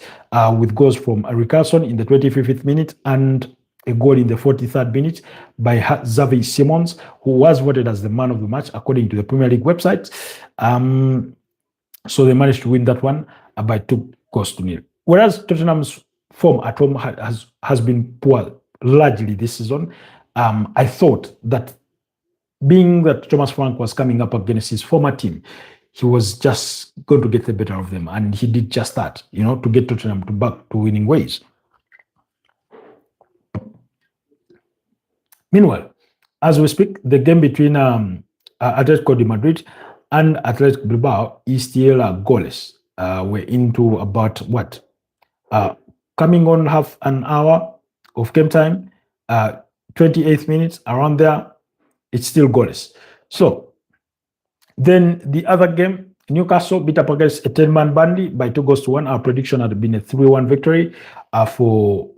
with goals from Richarlison in the 25th minute and a goal in the 43rd minute by Xavi Simons, who was voted as the man of the match according to the Premier League website. So they managed to win that one by 2-0. Whereas Tottenham's form at home has been poor largely this season. I thought that, being that Thomas Frank was coming up against his former team, he was just going to get the better of them, and he did just that, to get Tottenham back to winning ways. Meanwhile, as we speak, the game between Atletico de Madrid and Athletic Bilbao is still goalless. We're into about coming on half an hour of game time, 28 minutes, around there, it's still goalless. So then the other game, Newcastle beat up against a 10-man Burnley by 2-1. Our prediction had been a 3-1 victory for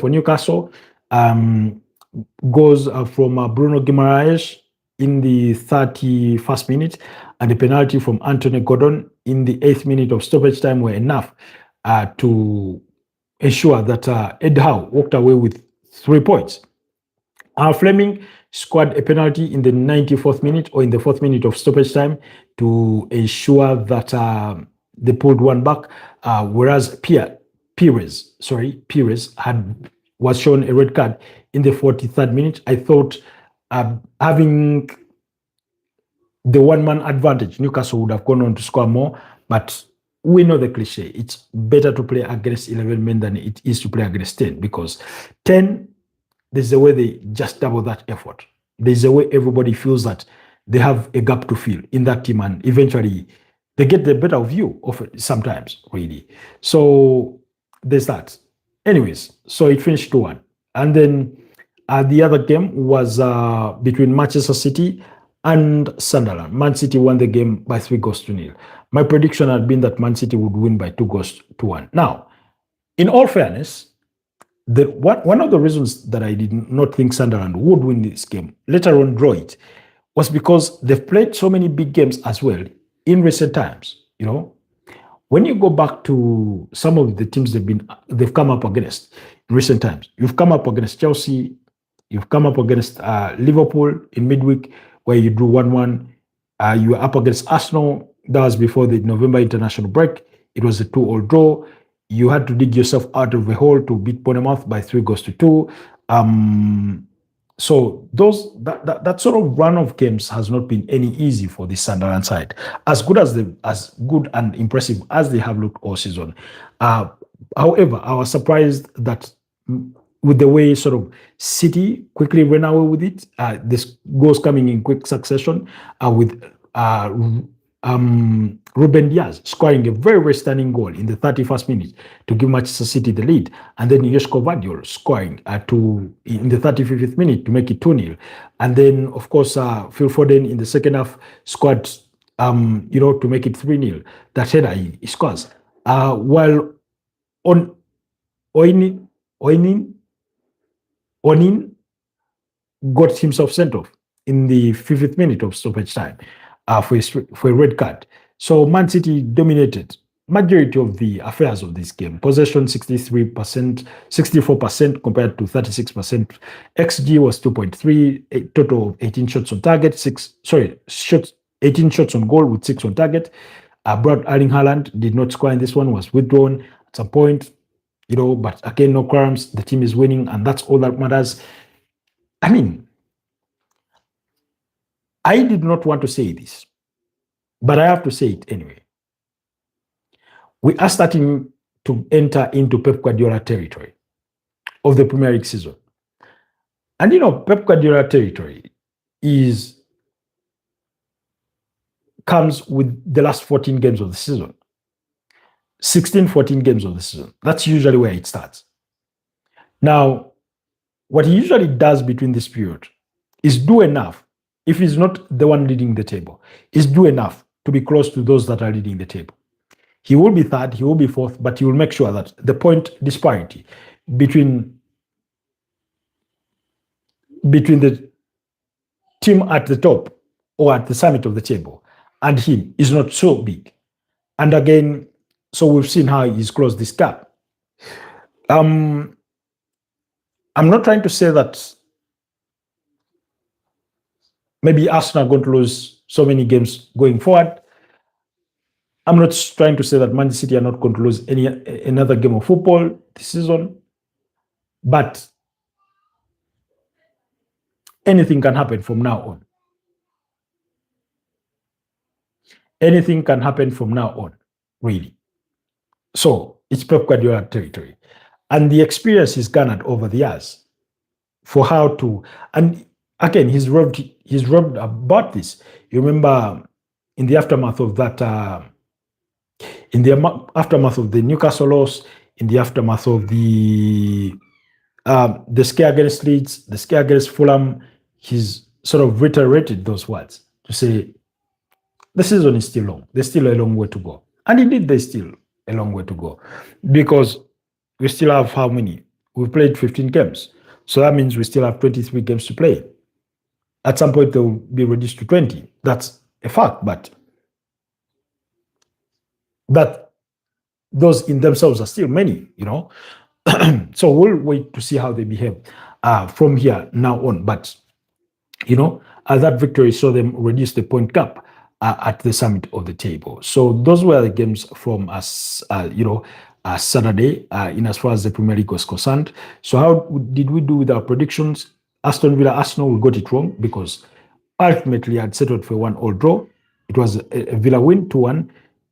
Newcastle. Goes from Bruno Guimaraes in the 31st minute, and the penalty from Anthony Gordon in the 8th minute of stoppage time were enough to ensure that Ed Howe walked away with 3 points. Fleming scored a penalty in the 94th minute or in the 4th minute of stoppage time to ensure that they pulled one back, whereas Pires was shown a red card in the 43rd minute. I thought having the one-man advantage, Newcastle would have gone on to score more, but we know the cliche. It's better to play against 11 men than it is to play against 10, because 10, there's a way they just double that effort. There's a way everybody feels that they have a gap to fill in that team, and eventually they get the better view of it sometimes, really. So there's that. Anyways, so it finished 2-1. And then the other game was between Manchester City and Sunderland. Man City won the game by 3-0. My prediction had been that Man City would win by 2-1. Now, in all fairness, one of the reasons that I did not think Sunderland would win this game, later on draw it, was because they've played so many big games as well in recent times. You know, when you go back to some of the teams they've come up against in recent times, you've come up against Chelsea, you've come up against Liverpool in midweek, where you drew 1-1. You were up against Arsenal. That was before the November international break. It was a 2-2 draw. You had to dig yourself out of the hole to beat Bournemouth by 3-2. So that sort of run of games has not been any easy for the Sunderland side. As good and impressive as they have looked all season. However, I was surprised that with the way sort of City quickly ran away with it, this goals coming in quick succession, with Ruben Diaz scoring a very, very stunning goal in the 31st minute to give Manchester City the lead, and then Joško Vardiol scoring in the 35th minute to make it 2-0, and then of course Phil Foden in the second half scored to make it 3-0. That header he scores, while Onin got himself sent off in the 50th minute of stoppage time for a red card. So Man City dominated majority of the affairs of this game. Possession 64% compared to 36%. XG was 2.3, a total of 18 shots on target, 18 shots on goal with 6 on target. Brad Erling Haaland did not score in this one, was withdrawn at some point. But again, no crumbs. The team is winning, and that's all that matters. I mean, I did not want to say this, but I have to say it anyway. We are starting to enter into Pep Guardiola territory of the Premier League season. And Pep Guardiola territory comes with the last 14 games of the season. 14 games of the season. That's usually where it starts. Now, what he usually does between this period is do enough, if he's not the one leading the table, is do enough to be close to those that are leading the table. He will be third, he will be fourth, but he will make sure that the point disparity between the team at the top or at the summit of the table and him is not so big. And again, so we've seen how he's closed this gap. I'm not trying to say that maybe Arsenal are going to lose so many games going forward. I'm not trying to say that Manchester City are not going to lose another game of football this season. But anything can happen from now on. Anything can happen from now on, really. So it's Pep Guardiola territory. And the experience he's garnered over the years for how to, and again, he's rubbed about this. You remember in the aftermath of that, in the aftermath of the Newcastle loss, in the aftermath of the scare against Leeds, the scare against Fulham, he's sort of reiterated those words to say, the season is still long. There's still a long way to go. And indeed, there's still a long way to go, because we still have how many? We've played 15 games. So that means we still have 23 games to play. At some point, they will be reduced to 20. That's a fact, but those in themselves are still many, So we'll wait to see how they behave from here now on. But That victory saw them reduce the point gap at the summit of the table. So those were the games from us, Saturday, in as far as the Premier League was concerned. So how did we do with our predictions? Aston Villa, Arsenal, we got it wrong because ultimately I'd settled for 1-1 draw. It was a Villa win, 2-1.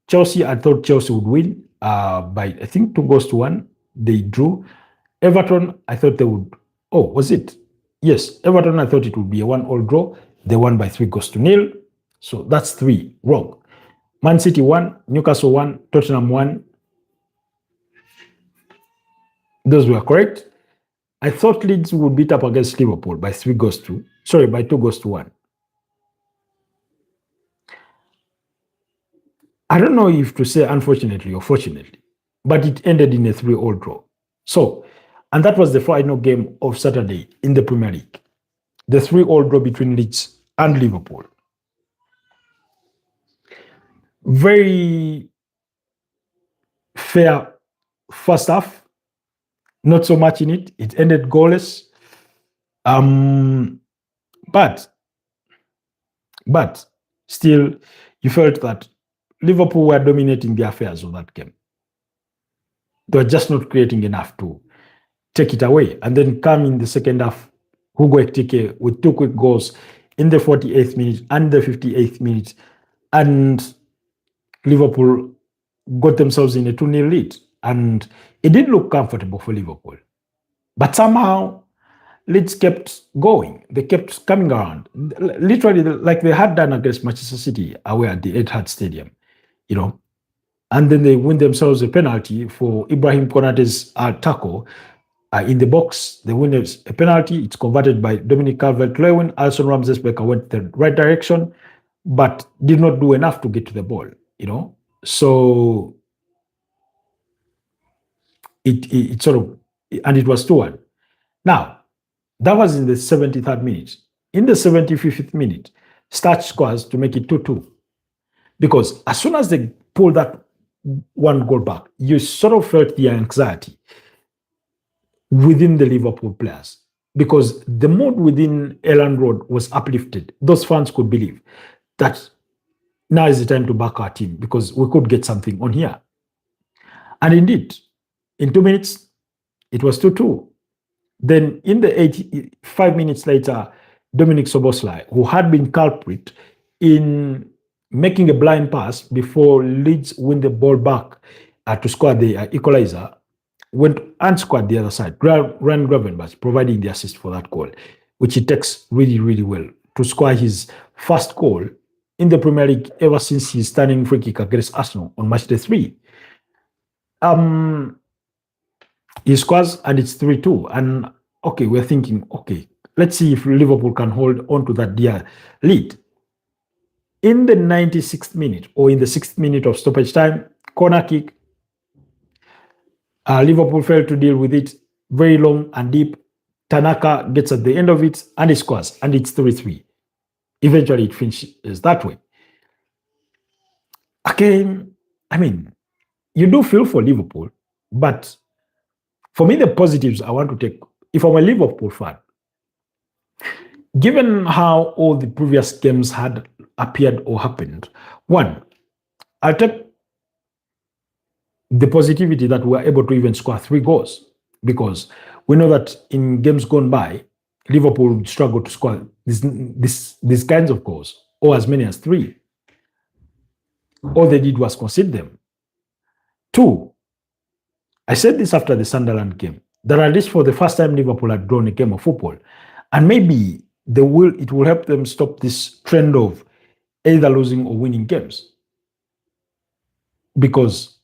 Chelsea, I thought Chelsea would win by, I think, 2-1. They drew. Everton, I thought they would. Oh, was it? Yes, Everton, I thought it would be a 1-1 draw. They won by 3-0. So that's 3 wrong. Man City won, Newcastle won, Tottenham won. Those were correct. I thought Leeds would beat up against Liverpool by 2-1. I don't know if to say unfortunately or fortunately, but it ended in a 3-3 draw. So, and that was the final game of Saturday in the Premier League. The 3-3 draw between Leeds and Liverpool. Very fair first half. Not so much in it. It ended goalless. But still, you felt that Liverpool were dominating the affairs of that game. They were just not creating enough to take it away. And then come in the second half, Hugo Ekitike with 2 quick goals in the 48th minute and the 58th minute. And Liverpool got themselves in a 2-0 lead. And it didn't look comfortable for Liverpool. But somehow, Leeds kept going. They kept coming around. Literally, like they had done against Manchester City away at the Etihad Stadium, And then they win themselves a penalty for Ibrahim Konate's tackle in the box. They win a penalty. It's converted by Dominic Calvert-Lewin. Alisson Ramsey-Becker went the right direction, but did not do enough to get to the ball, So it sort of, and it was 2-1. Now, that was in the 73rd minute. In the 75th minute, Starch scores to make it 2-2. Because as soon as they pulled that 1 goal back, you sort of felt the anxiety within the Liverpool players. Because the mood within Elland Road was uplifted. Those fans could believe that now is the time to back our team because we could get something on here. And indeed, in 2 minutes, it was 2-2. Then in the 85 minutes later, Dominic Szoboszlai, who had been culprit in making a blind pass before Leeds win the ball back to score the equalizer, went and scored the other side. Ryan Gravenberch providing the assist for that goal, which he takes really, really well to score his first goal in the Premier League ever since his stunning free kick against Arsenal on match day 3. He scores and it's 3-2. And okay, we're thinking, okay, let's see if Liverpool can hold on to that dear lead. In the 96th minute or in the 6th minute of stoppage time, corner kick, Liverpool failed to deal with it. Very long and deep. Tanaka gets at the end of it and he scores and it's 3-3. Eventually it finishes that way. Again, I mean, you do feel for Liverpool, but for me, the positives I want to take, if I'm a Liverpool fan, given how all the previous games had appeared or happened, one, I'll take the positivity that we were able to even score 3 goals because we know that in games gone by, Liverpool would struggle to score these kinds of goals or as many as 3. All they did was concede them. 2, I said this after the Sunderland game, that at least for the first time Liverpool had drawn a game of football. And maybe it will help them stop this trend of either losing or winning games. Because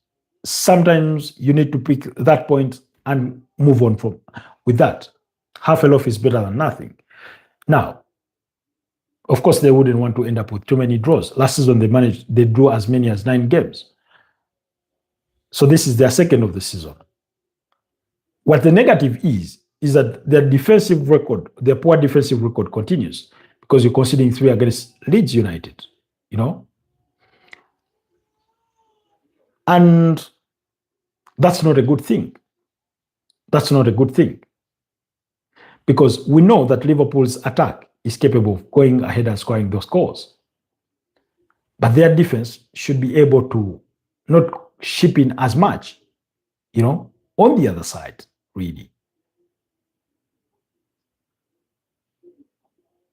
sometimes you need to pick that point and move on with that. Half a loaf is better than nothing. Now, of course, they wouldn't want to end up with too many draws. Last season, they drew as many as 9 games. So this is their second of the season. What the negative is that their poor defensive record continues because you're conceding 3 against Leeds United, And that's not a good thing. That's not a good thing. Because we know that Liverpool's attack is capable of going ahead and scoring those goals. But their defense should be able to not chip in as much, on the other side, really.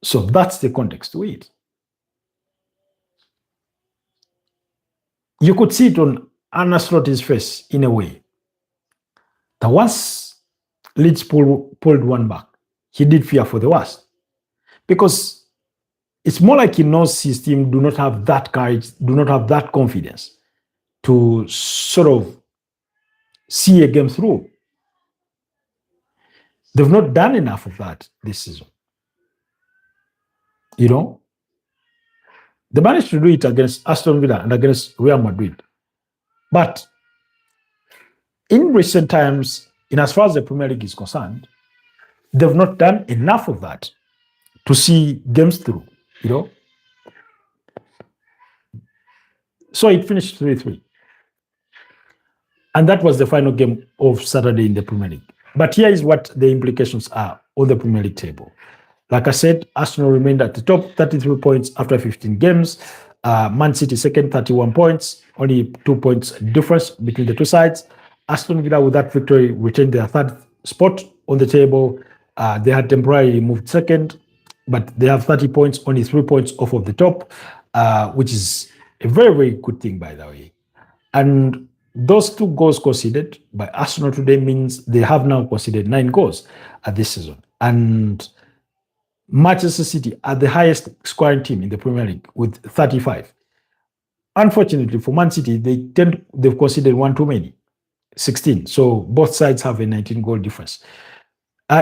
So that's the context to it. You could see it on Arne Slot's face in a way. The once Leeds pulled one back, he did fear for the worst. Because it's more like he knows his team do not have that courage, do not have that confidence to sort of see a game through. They've not done enough of that this season. They managed to do it against Aston Villa and against Real Madrid. But in recent times, in as far as the Premier League is concerned, they've not done enough of that to see games through, So it finished 3-3. And that was the final game of Saturday in the Premier League. But here is what the implications are on the Premier League table. Like I said, Arsenal remained at the top, 33 points after 15 games. Man City second, 31 points, only 2 points difference between the two sides. Aston Villa, with that victory, retained their third spot on the table. They had temporarily moved second, but they have 30 points, only 3 points off of the top, which is a very, very good thing, by the way. And those 2 goals conceded by Arsenal today means they have now conceded 9 goals at this season. And Manchester City are the highest scoring team in the Premier League with 35. Unfortunately for Man City, they've conceded 1 too many, 16. So both sides have a 19-goal difference.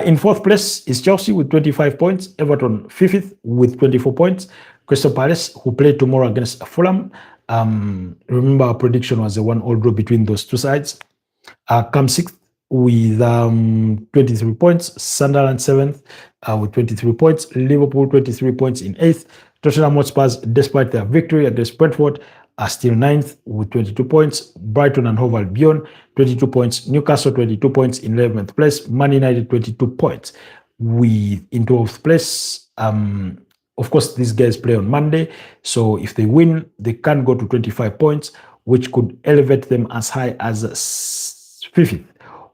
In fourth place is Chelsea with 25 points, Everton fifth with 24 points, Crystal Palace, who play tomorrow against Fulham. Remember, our prediction was a 1-1 draw between those two sides. Come sixth with 23 points, Sunderland 7th with 23 points, Liverpool 23 points in 8th. Tottenham Hotspur, despite their victory against Brentford, are still 9th with 22 points. Brighton and Hove Albion 22 points, Newcastle 22 points in 11th place, Man United 22 points with in 12th place. Of course, these guys play on Monday, so if they win, they can go to 25 points, which could elevate them as high as 5th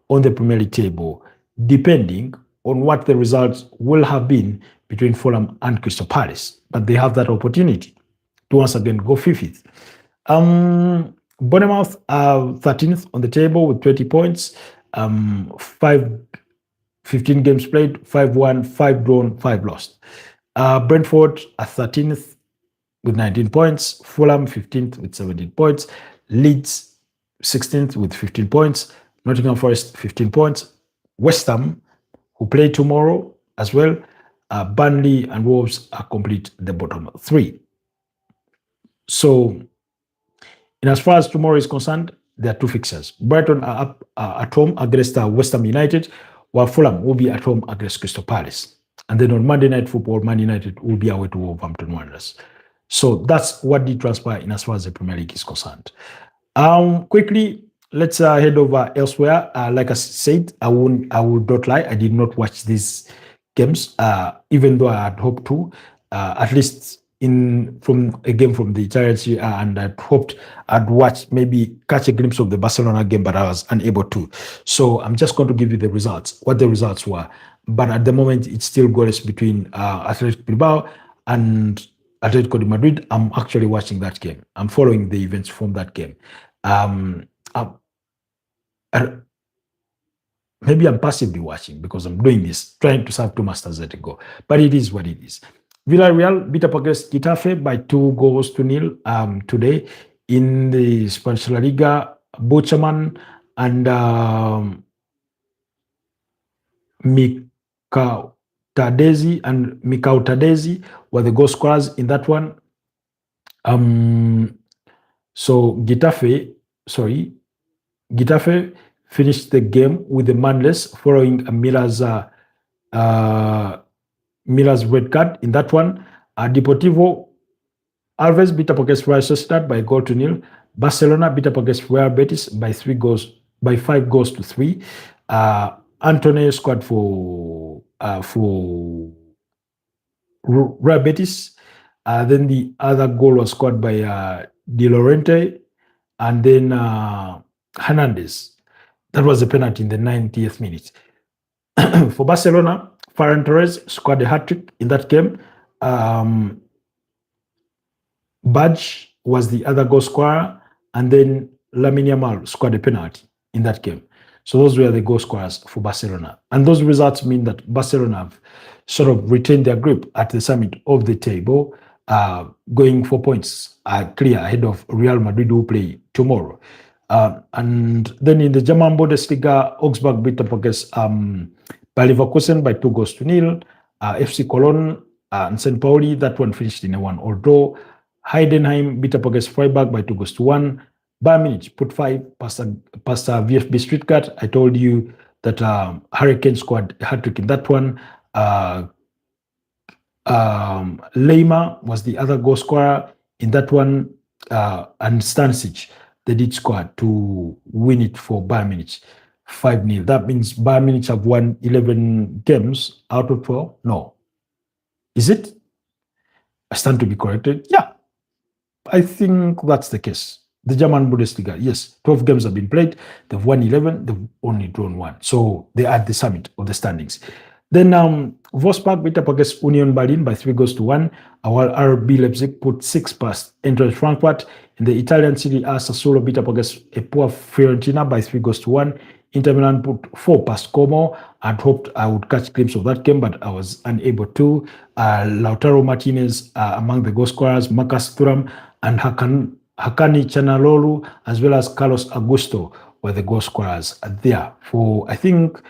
on the Premier League table, depending on what the results will have been between Fulham and Crystal Palace. But they have that opportunity to once again go 5th. Bournemouth are 13th on the table with 20 points, 15 games played, 5 won, 5 drawn, 5 lost. Brentford are 13th with 19 points, Fulham 15th with 17 points, Leeds 16th with 15 points, Nottingham Forest 15 points, West Ham, who play tomorrow as well, Burnley and Wolves are complete the bottom 3. So, in as far as tomorrow is concerned, there are 2 fixtures. Brighton are up at home against West Ham United, while Fulham will be at home against Crystal Palace. And then on Monday Night Football, Man United will be away to Wolverhampton Wanderers. So that's what did transpire in as far as the Premier League is concerned. Quickly, let's head over elsewhere. Like I said, I would not lie. I did not watch these games, even though I had hoped to, at least from a game from the Italian Serie A, and I'd hoped I'd catch a glimpse of the Barcelona game, but I was unable to. So I'm just going to give you the results, what the results were. But at the moment, it's still goalless between Athletic Bilbao and Atletico de Madrid. I'm actually watching that game. I'm following the events from that game. Maybe I'm passively watching because I'm doing this, trying to serve 2 masters at a go. But it is what it is. Villarreal beat up against Getafe by 2-0 today in the Spanish La Liga. Buchaman and Mikau Tadezi were the goal scorers in that one. So Getafe finished the game with a manless following Miller's red card in that one. Deportivo Alves beat up against Real Sociedad by 1-0. Barcelona beat up against Real Betis by 5 goals to 3. Antony scored for Real Betis. Then the other goal was scored by De Laurentiis, and then Hernandez. That was a penalty in the 90th minute. For Barcelona, Ferran Torres scored a hat-trick in that game. Badge was the other goal scorer, and then Lamine Yamal scored a penalty in that game. So those were the goal scorers for Barcelona. And those results mean that Barcelona have sort of retained their grip at the summit of the table, going 4 points clear ahead of Real Madrid, who play tomorrow. And then in the German Bundesliga, Augsburg beat up against Bayer Leverkusen by 2-0. FC Cologne and St. Pauli, that one finished in a 1-1 draw. Heidenheim beat up against Freiburg by 2-1. Bayern Munich put 5 past VfB Stuttgart. I told you that Hurricane scored a hat-trick in that one. Leyma was the other goal scorer in that one, and Stanisic, they did score to win it for Bayern Munich 5-0. That means Bayern Munich have won 11 games out of 12. No. Is it? I stand to be corrected. Yeah, I think that's the case. The German Bundesliga, yes, 12 games have been played. They've won 11. They've only drawn 1. So they are at the summit of the standings. Then Wolfsburg beat up against Union Berlin by 3-1, while RB Leipzig put 6 past Eintracht Frankfurt. In the Italian Serie A, Sassuolo beat up against a poor Fiorentina by 3-1. Inter Milan put 4 past Como. I'd hoped I would catch a glimpse of that game, but I was unable to. Lautaro Martinez among the goal scorers, Marcus Thuram and Hakani Chanalolu, as well as Carlos Augusto were the goal scorers there. For, I think,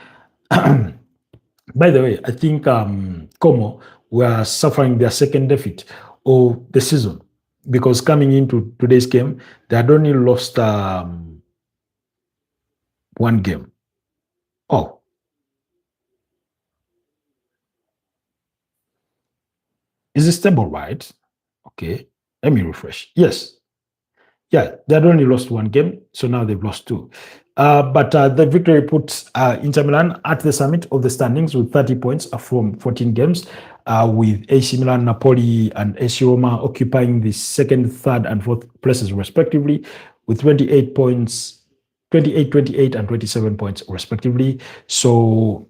by the way, I think Como were suffering their second defeat of the season, because coming into today's game, they had only lost 1 game. Oh. Is it stable, right? Okay. Let me refresh. Yes. Yeah, they had only lost 1 game, so now they've lost 2. But the victory puts Inter Milan at the summit of the standings with 30 points from 14 games, with AC Milan, Napoli, and AC Roma occupying the 2nd, 3rd, and 4th places respectively, with 28 points, 28, 28, and 27 points respectively. So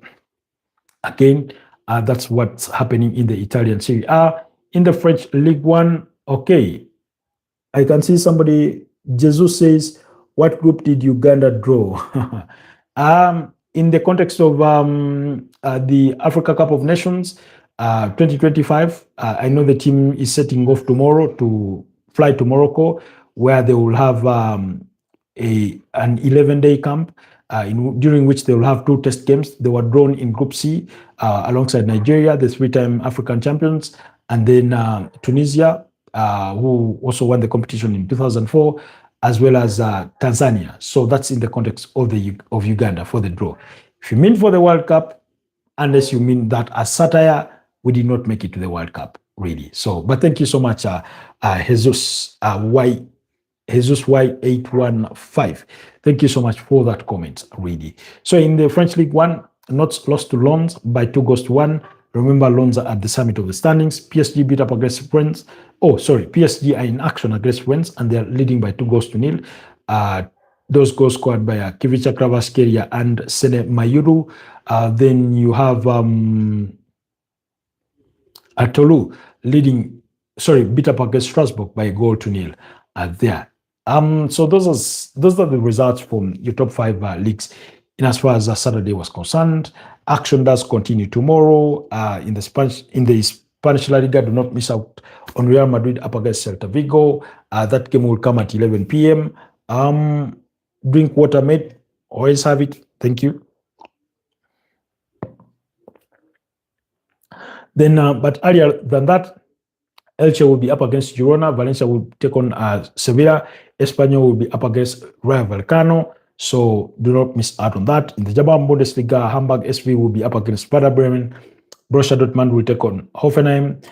again, that's what's happening in the Italian Serie A. In the French Ligue 1, okay, I can see somebody, Jesus says, what group did Uganda draw? In the context of the Africa Cup of Nations 2025, I know the team is setting off tomorrow to fly to Morocco, where they will have an 11-day camp, during which they will have 2 test games. They were drawn in Group C alongside Nigeria, the 3-time African champions, and then Tunisia, who also won the competition in 2004, as well as Tanzania. So that's in the context of Uganda for the draw. If you mean for the World Cup, unless you mean that as satire, we did not make it to the World Cup, really. So, but thank you so much, Jesus Y815. Thank you so much for that comment, really. So in the French League 1, not lost to Lens by 2-1. Remember, Lens are at the summit of the standings. PSG beat up against Rennes. Oh, sorry, PSG are in action against Rennes, and they're leading by 2-0. Those goals scored by Kivicha Kvaratskhelia and Sene Mayuru. Then you have Toulouse leading, beat up against Strasbourg by 1-0 there. So those are the results from your top 5 leagues in as far as Saturday was concerned. Action does continue tomorrow in the Spanish La Liga. Do not miss out on Real Madrid up against Celta Vigo. That game will come at 11 p.m. Drink water, mate. Always have it. Thank you. Then, but earlier than that, Elche will be up against Girona. Valencia will take on Sevilla. Espanyol will be up against Rayo Vallecano. So do not miss out on that. In the German Bundesliga, Hamburg SV will be up against Werder Bremen. Borussia Dortmund will take on Hoffenheim.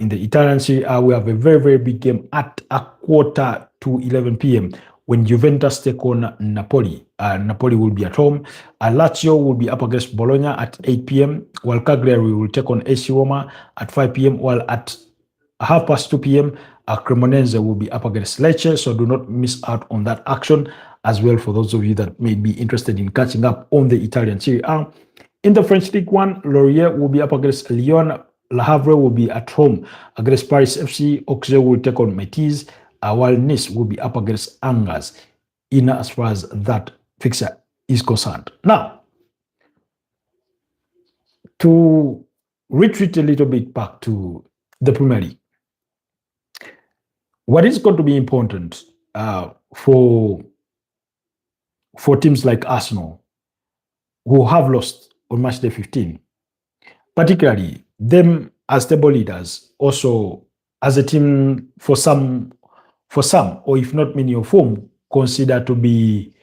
In the Italian Serie A, we have a very, very big game at 11:15 p.m. when Juventus take on Napoli. Napoli will be at home. Lazio will be up against Bologna at 8 p.m., while Cagliari will take on AC Roma at 5 p.m., while at 2:30 p.m., Cremonese will be up against Lecce, so do not miss out on that action as well for those of you that may be interested in catching up on the Italian Serie A. In the French League 1, Lorient will be up against Lyon. Le Havre will be at home against Paris FC. Auxerre will take on Métis, while Nice will be up against Angers, in as far as that fixture is concerned. Now, to retreat a little bit back to the Premier League, what is going to be important for teams like Arsenal, who have lost on match day 15, particularly them as table leaders, also as a team for some, or if not many of whom, consider to be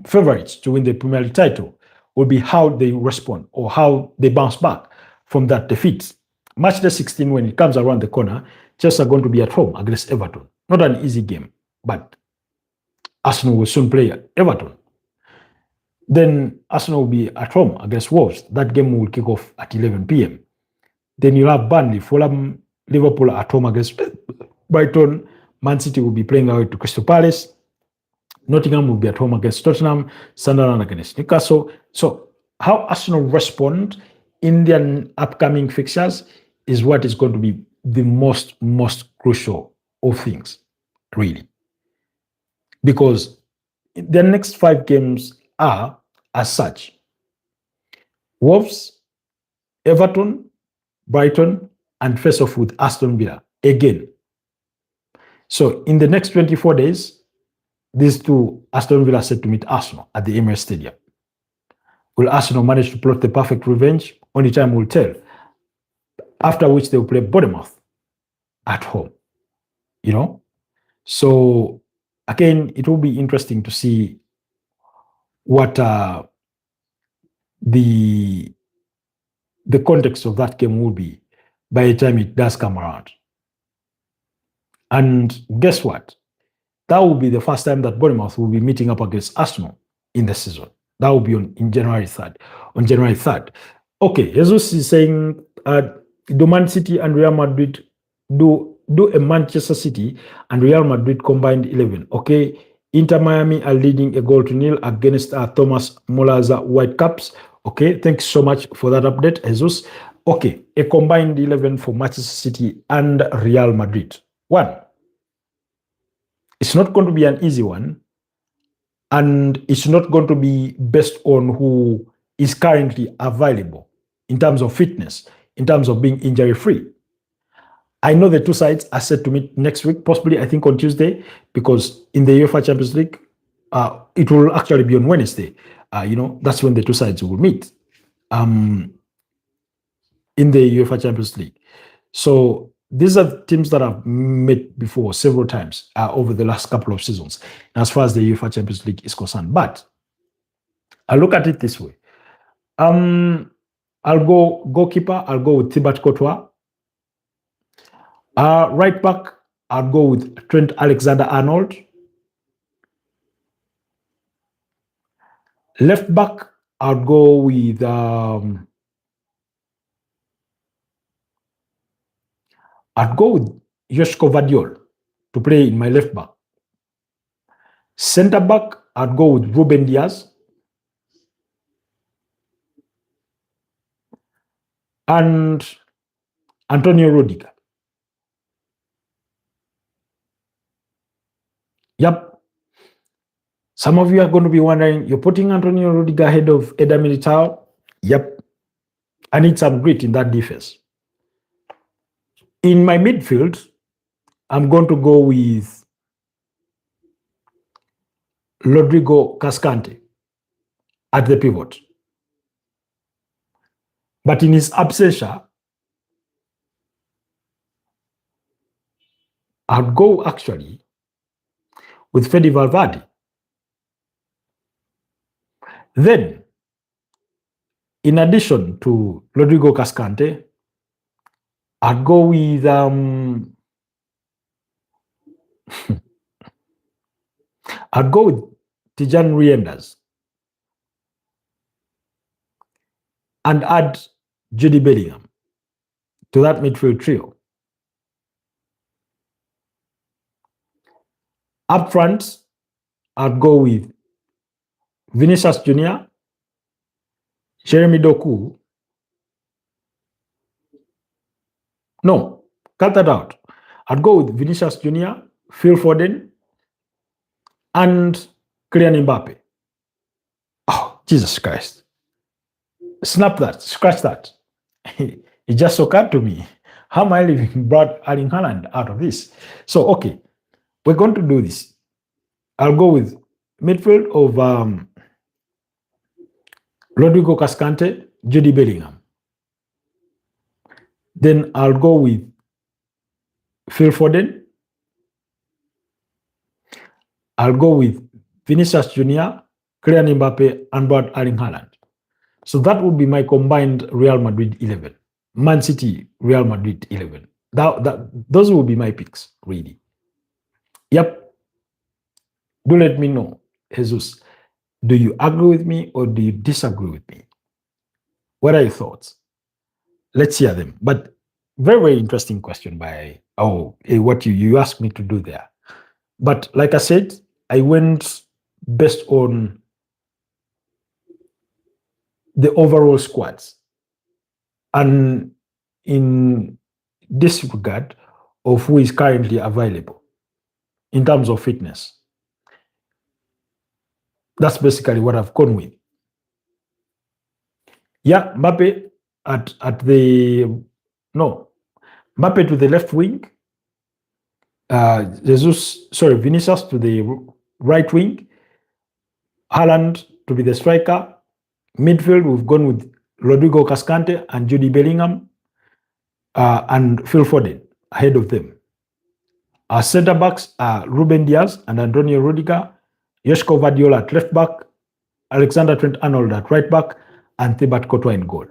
favorites to win the Premier League title, will be how they respond or how they bounce back from that defeat. Match day 16, when it comes around the corner, Chelsea are going to be at home against Everton. Not an easy game, but Arsenal will soon play Everton. Then Arsenal will be at home against Wolves. That game will kick off at 11 p.m. Then you'll have Burnley, Fulham, Liverpool at home against Brighton. Man City will be playing away to Crystal Palace. Nottingham will be at home against Tottenham. Sunderland against Newcastle. So how Arsenal respond in their upcoming fixtures is what is going to be the most crucial of things, really. Because the next 5 games are, as such, Wolves, Everton, Brighton, and face off with Aston Villa again. So in the next 24 days, these two, Aston Villa, are set to meet Arsenal at the Emirates Stadium. Will Arsenal manage to plot the perfect revenge? Only time will tell. After which they will play Bournemouth at home. You know? So again, it will be interesting to see what the context of that game will be by the time it does come around. And guess what? That will be the first time that Bournemouth will be meeting up against Arsenal in the season. That will be on January 3rd. Okay, Jesus is saying, do Man City and Real Madrid do a Manchester City and Real Madrid combined 11? Okay, Inter Miami are leading a 0-0 against Thomas Muller's Whitecaps. Okay, thanks so much for that update, Jesus. Okay, a combined 11 for Manchester City and Real Madrid. One, it's not going to be an easy one, and it's not going to be based on who is currently available in terms of fitness, in terms of being injury-free. I know the two sides are set to meet next week, possibly, I think, on Tuesday, because in the UEFA Champions League, it will actually be on Wednesday. That's when the two sides will meet in the UEFA Champions League. So these are teams that have met before several times over the last couple of seasons, as far as the UEFA Champions League is concerned. But I look at it this way. I'll go goalkeeper. I'll go with Thibaut Courtois. Right back, I'll go with Trent Alexander-Arnold. Left back, I'll go with Joško Vardiol to play in my left back. Center back, I'd go with Ruben Diaz. And Antonio Rudiger. Yep. Some of you are going to be wondering, you're putting Antonio Rudiger ahead of Eder Militao? Yep. I need some grit in that defense. In my midfield, I'm going to go with Rodrigo Cascante at the pivot. But in his absentia, I'd go actually with Fede Valverde. Then, in addition to Rodrigo Cascante, I'd go with I'd go with Tijan Reenders and add Judy Bellingham to that midfield trio. Up front, I'd go with Vinicius Jr., Jeremy Doku. No, cut that out. I'd go with Vinicius Jr., Phil Foden, and Kylian Mbappe. Oh, Jesus Christ. Snap that, scratch that. It just occurred to me. How am I leaving Brad Erling Haaland out of this? So, okay, we're going to do this. I'll go with midfield of Rodrigo Cascante, Judy Bellingham. Then I'll go with Phil Foden. I'll go with Vinicius Jr., Kylian Mbappe, and Brad Erling Haaland. So that would be my combined Real Madrid 11. Man City, Real Madrid 11. Those will be my picks, really. Yep. Do let me know, Jesus. Do you agree with me or do you disagree with me? What are your thoughts? Let's hear them. But very, very interesting question by what you asked me to do there. But like I said, I went based on the overall squads. And in this regard of who is currently available in terms of fitness. That's basically what I've gone with. Yeah, Mbappe Mbappe to the left wing, Vinicius to the right wing, Haaland to be the striker. Midfield, we've gone with Rodrigo Cascante and Judy Bellingham and Phil Foden ahead of them. Our centre backs are Ruben Diaz and Antonio Rudiger, Joško Gvardiol at left back, Alexander Trent-Arnold at right back, and Thibaut Courtois in goal.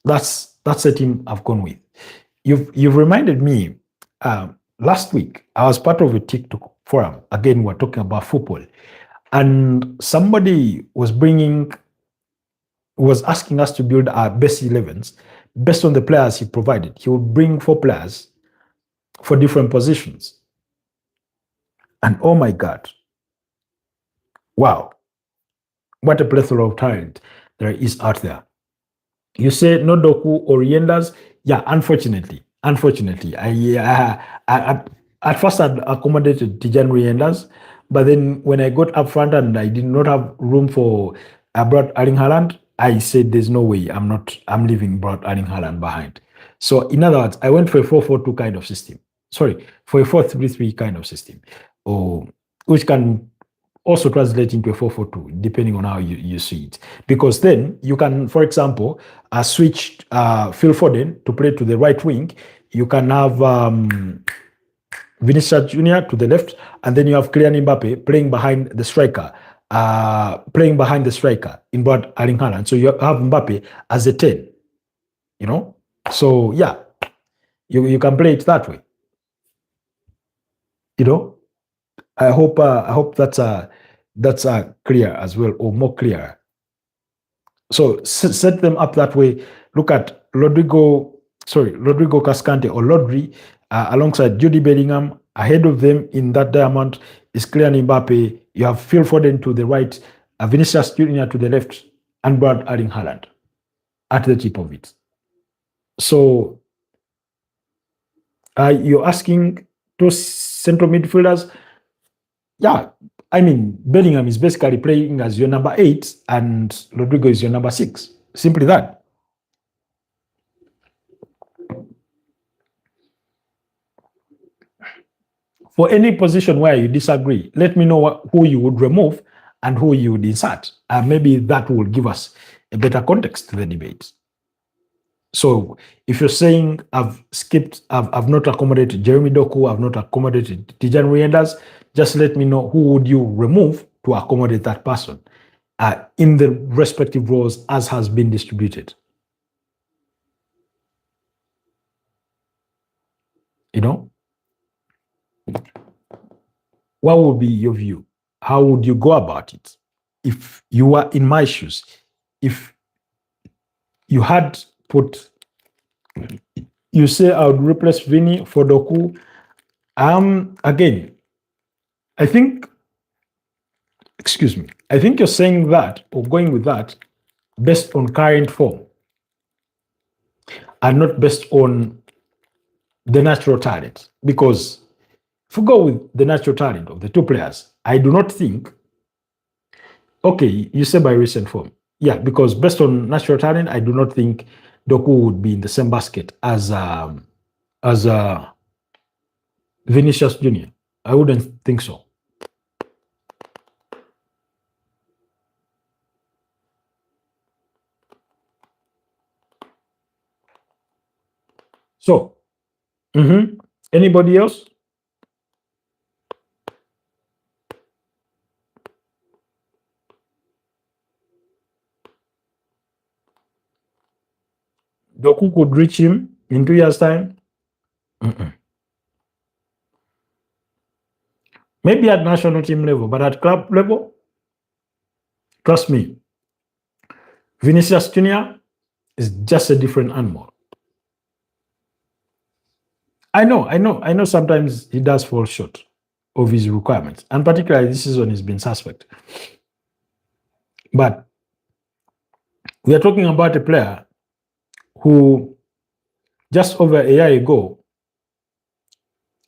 That's the team I've gone with. You've reminded me, last week I was part of a TikTok forum. Again, we're talking about football, and somebody was asking us to build our best 11s based on the players he provided. He would bring 4 players for different positions. And oh my God, wow, what a plethora of talent there is out there. You say no Doku or Reenders? Yeah, unfortunately. I at first I'd accommodated Tijan Reenders, but then when I got up front and I did not have room for Brad Erling Haaland, I said there's no way I'm leaving Brad Erling Haaland behind. So in other words, I went for a 4-4-2 kind of system. Sorry, for a 4-3-3 kind of system, which can also translate into a 4-4-2, depending on how you see it. Because then you can, for example, switch Phil Foden to play to the right wing. You can have Vinicius Jr. to the left, and then you have Kylian Mbappe playing behind the striker, in Brad Erling Haaland. So you have Mbappe as a 10, So yeah, you can play it that way. I hope that's clear as well, or more clear. So set them up that way. Look at Rodrigo Cascante or Rodri alongside Judy Bellingham. Ahead of them in that diamond is Kylian Mbappe. You have Phil Foden to the right, Vinicius Jr. to the left, and Brad Erling Haaland at the tip of it. So you're asking those central midfielders? Yeah, I mean, Bellingham is basically playing as your number 8 and Rodrigo is your number 6. Simply that. For any position where you disagree, let me know who you would remove and who you would insert. Maybe that will give us a better context to the debate. So if you're saying I've not accommodated Jeremy Doku, I've not accommodated Tijan Reenders, just let me know who would you remove to accommodate that person in the respective roles as has been distributed. what would be your view? How would you go about it? If you were in my shoes, if you had put, you say I would replace Vinny for Doku. Again, I think, excuse me, I think you're saying that or going with that based on current form and not based on the natural talent. Because if we go with the natural talent of the two players, I do not think, okay, you say by recent form. Yeah, because based on natural talent, I do not think Doku would be in the same basket as Vinicius Jr. I wouldn't think so. So, anybody else? Doku could reach him in 2 years' time. Maybe at national team level, but at club level, trust me, Vinicius Jr. is just a different animal. I know sometimes he does fall short of his requirements, and particularly this season he's been suspect. But we are talking about a player who just over a year ago,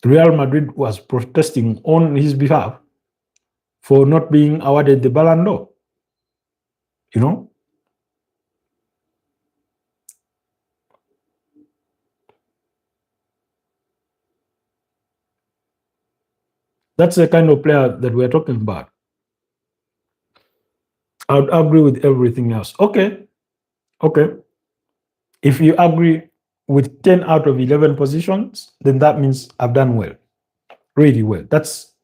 Real Madrid was protesting on his behalf for not being awarded the Ballon d'Or. You know? That's the kind of player that we're talking about. I would agree with everything else. Okay. If you agree with 10 out of 11 positions, then that means I've done well, really well. That's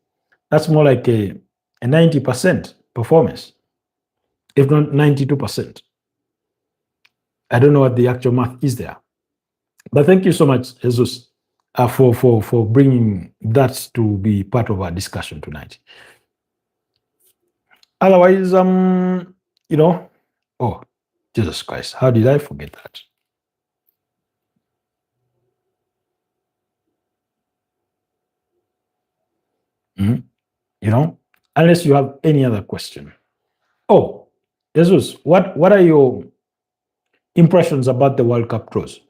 more like a 90% performance, if not 92%. I don't know what the actual math is there. But thank you so much, Jesus, for bringing that to be part of our discussion tonight. Otherwise, oh, Jesus Christ, how did I forget that? Unless you have any other question. Oh, Jesus, what are your impressions about the World Cup draws?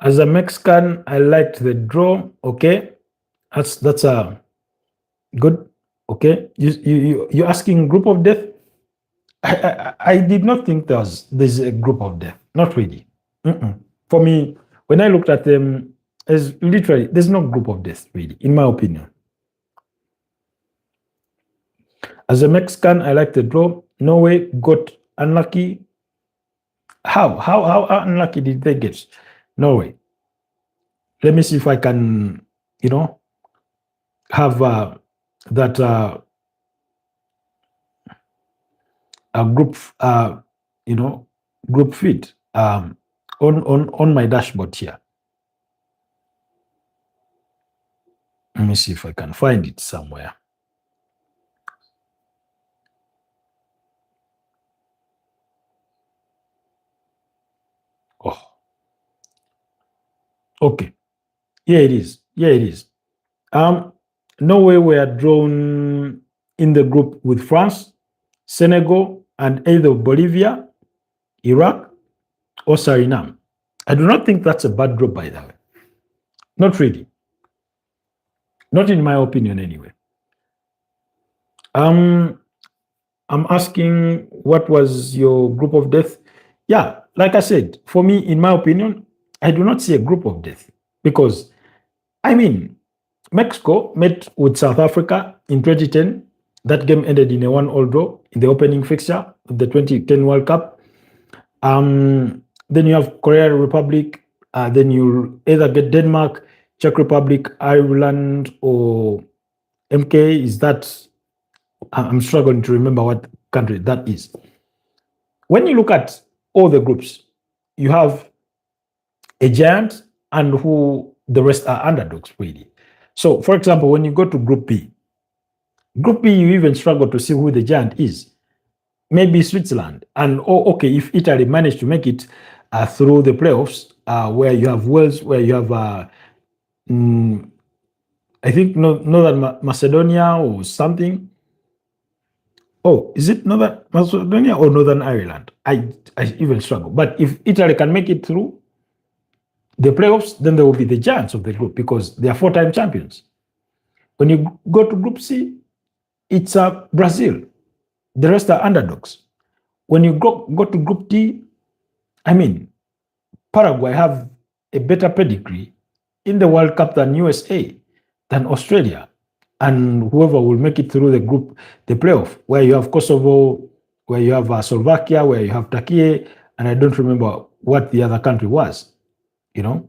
As a Mexican, I liked the draw. Okay, that's a good. Okay, you're asking group of death. I did not think there's a group of death. Not really. For me, when I looked at them, as literally there's no group of death really, in my opinion. As a Mexican, I like the draw. Norway got unlucky. How unlucky did they get? Norway. Let me see if I can, have that a group, group feed on my dashboard here. Let me see if I can find it somewhere. Oh, okay. Here it is. Norway were drawn in the group with France, Senegal, and either Bolivia, Iraq, or Suriname. I do not think that's a bad draw, by the way. Not really. Not in my opinion, anyway. I'm I'm asking what was your group of death? Yeah, like I said, for me, in my opinion, I do not see a group of death because, I mean, Mexico met with South Africa in 2010. That game ended in a 1-all draw in the opening fixture of the 2010 World Cup. Then you have Korea Republic. Then you either get Denmark, Czech Republic, Ireland, or MK. Is that? I'm struggling to remember what country that is. When you look at all the groups, you have a giant and who the rest are underdogs, really. So, for example, when you go to Group B, you even struggle to see who the giant is. Maybe Switzerland. And, okay, if Italy managed to make it through the playoffs, where you have Wales, where you have, I think, Northern Macedonia or something. Oh, is it Northern Macedonia or Northern Ireland? I even struggle. But if Italy can make it through the playoffs, then they will be the giants of the group because they are 4-time champions. When you go to Group C, it's Brazil. The rest are underdogs. When you go to Group D, I mean, Paraguay have a better pedigree in the World Cup than USA, than Australia, and whoever will make it through the playoff, where you have Kosovo, where you have Slovakia, where you have Turkey, and I don't remember what the other country was, you know.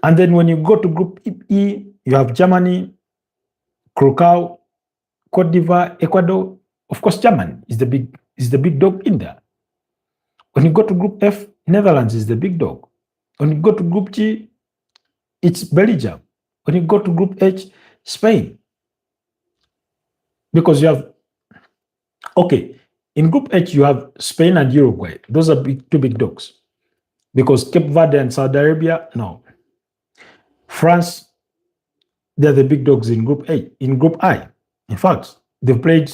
And then when you go to Group E, you have Germany, Curacao, Cote d'Ivoire, Ecuador. Of course, Germany is the big dog in there. When you go to Group F, Netherlands is the big dog. When you go to Group G, it's Belgium. When you go to Group H, Spain. Because you have, okay, in Group H, you have Spain and Uruguay. Those are two big dogs. Because Cape Verde and Saudi Arabia, no. France, they're the big dogs in Group A. In Group I, in fact, they've played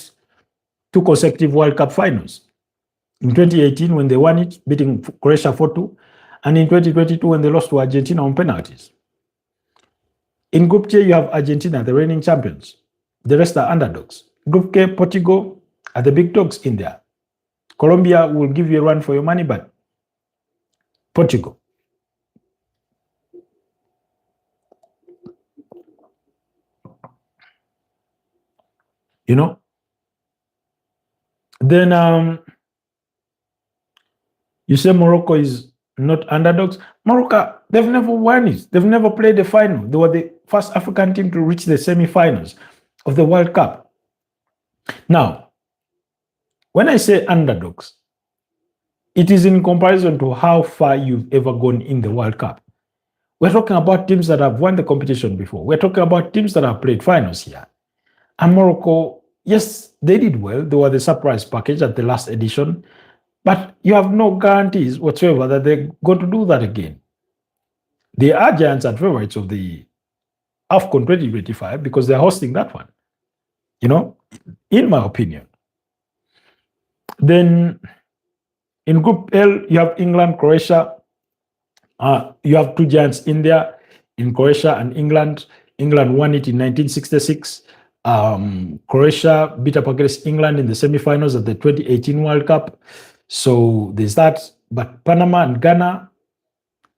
2 consecutive World Cup finals. In 2018, when they won it, beating Croatia 4-2, and in 2022, when they lost to Argentina on penalties. In Group J, you have Argentina, the reigning champions. The rest are underdogs. Group K, Portugal are the big dogs in there. Colombia will give you a run for your money, but Portugal. You know? Then you say Morocco is not underdogs. Morocco, they've never won it. They've never played the final. They were the first African team to reach the semi-finals of the World Cup. Now, when I say underdogs, it is in comparison to how far you've ever gone in the World Cup. We're talking about teams that have won the competition before. We're talking about teams that have played finals here. And Morocco, yes, they did well. They were the surprise package at the last edition. But you have no guarantees whatsoever that they're going to do that again. They are giants and favorites of the AFCON 2025 because they're hosting that one, you know, in my opinion. Then in Group L, you have England, Croatia. You have 2 giants in there, in Croatia and England. England won it in 1966. Croatia beat up against England in the semifinals of the 2018 World Cup. So there's that. But Panama and Ghana,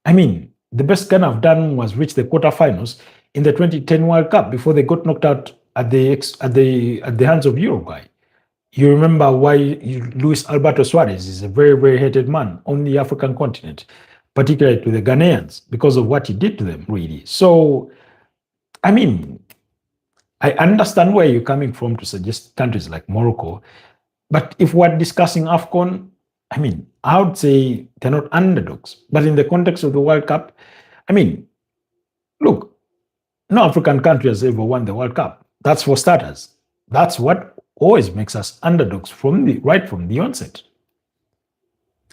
I mean, the best Ghana have done was reach the quarterfinals in the 2010 World Cup before they got knocked out at the hands of Uruguay. You remember why Luis Alberto Suarez is a very, very hated man on the African continent, particularly to the Ghanaians, because of what he did to them, really. So, I mean, I understand where you're coming from to suggest countries like Morocco, but if we're discussing AFCON, I mean, I would say they're not underdogs. But in the context of the World Cup, I mean, look, no African country has ever won the World Cup. That's for starters. That's what always makes us underdogs right from the onset.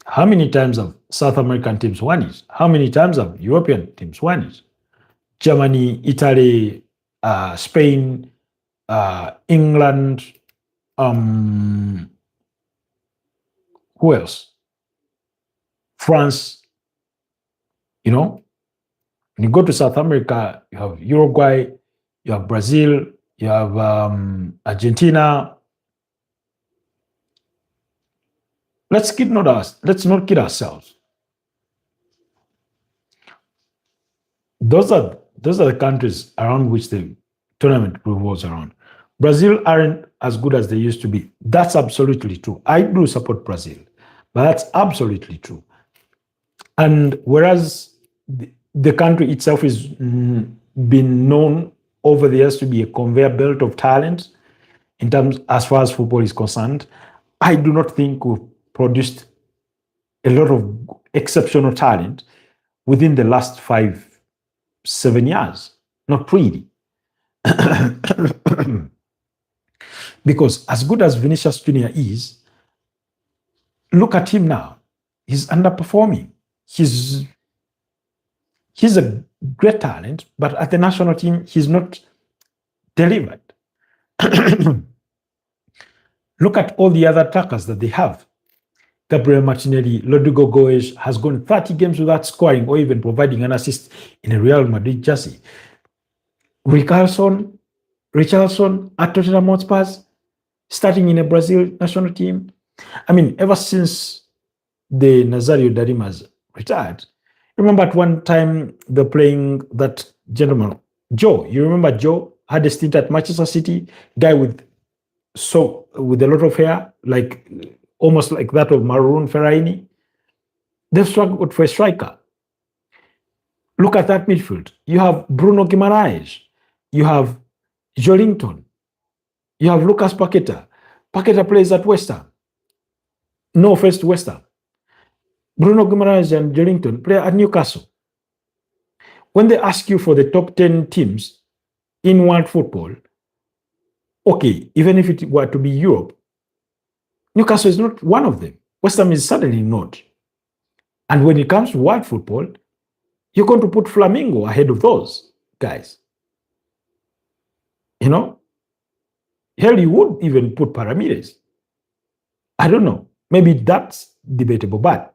How many times have South American teams won it? How many times have European teams won it? Germany, Italy, Spain, England, who else? France, you know? When you go to South America, you have Uruguay, you have Brazil, you have Argentina, let's not kid ourselves. Those are the countries around which the tournament revolves around. Brazil aren't as good as they used to be. That's absolutely true. I do support Brazil, but that's absolutely true. And whereas the country itself is been known over the years to be a conveyor belt of talent in terms as far as football is concerned, I do not think we've produced a lot of exceptional talent within the last 5-7 years. Not really. Because as good as Vinicius Jr. is, look at him now. He's underperforming. He's a great talent, but at the national team, he's not delivered. Look at all the other attackers that they have. Gabriel Martinelli, Rodrigo Goes has gone 30 games without scoring or even providing an assist in a Real Madrid jersey. Richarlison at Tottenham Hotspur, starting in a Brazil national team. I mean, ever since the Nazario Darimas retired, remember at one time they're playing that gentleman, Joe. You remember Joe had a stint at Manchester City, guy with a lot of hair, like almost like that of Maroon Fellaini. They've struggled for a striker. Look at that midfield. You have Bruno Guimaraes. You have Joelinton. You have Lucas Paqueta. Paqueta plays at West Ham. No offense to West Ham. Bruno Guimaraes and Joelinton play at Newcastle. When they ask you for the top 10 teams in world football, okay, even if it were to be Europe, Newcastle is not one of them. West Ham is certainly not. And when it comes to world football, you're going to put Flamengo ahead of those guys. You know? Hell, you would even put Pyramides. I don't know. Maybe that's debatable, but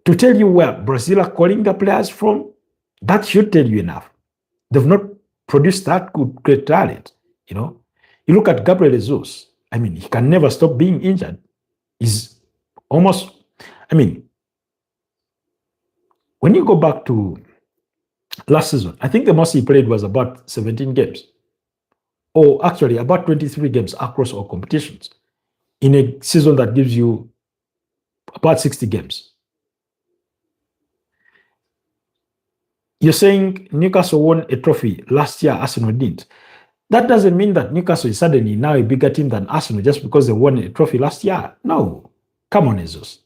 to tell you where Brazil are calling the players from, that should tell you enough. They've not produced that great talent, you know. You look at Gabriel Jesus. I mean, he can never stop being injured. He's almost, I mean, when you go back to last season, I think the most he played was about 17 games. Or actually about 23 games across all competitions in a season that gives you about 60 games. You're saying Newcastle won a trophy last year, Arsenal didn't. That doesn't mean that Newcastle is suddenly now a bigger team than Arsenal just because they won a trophy last year. No. Come on, Jesus.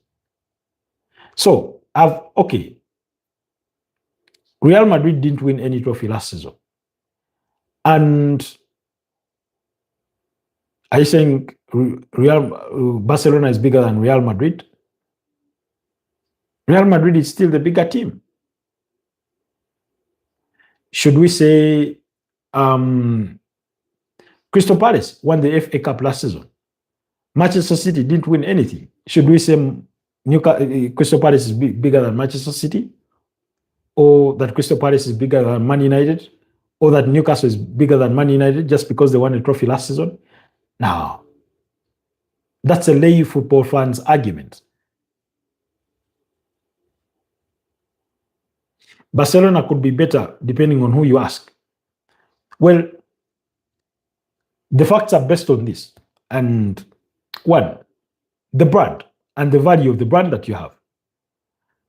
So, okay. Real Madrid didn't win any trophy last season. And are you saying Barcelona is bigger than Real Madrid? Real Madrid is still the bigger team. Should we say Crystal Palace won the FA Cup last season? Manchester City didn't win anything. Should we say Crystal Palace is bigger than Manchester City? Or that Crystal Palace is bigger than Man United? Or that Newcastle is bigger than Man United just because they won a trophy last season? No. That's a lay football fans' argument. Barcelona could be better depending on who you ask. Well, the facts are based on this. And one, the brand and the value of the brand that you have.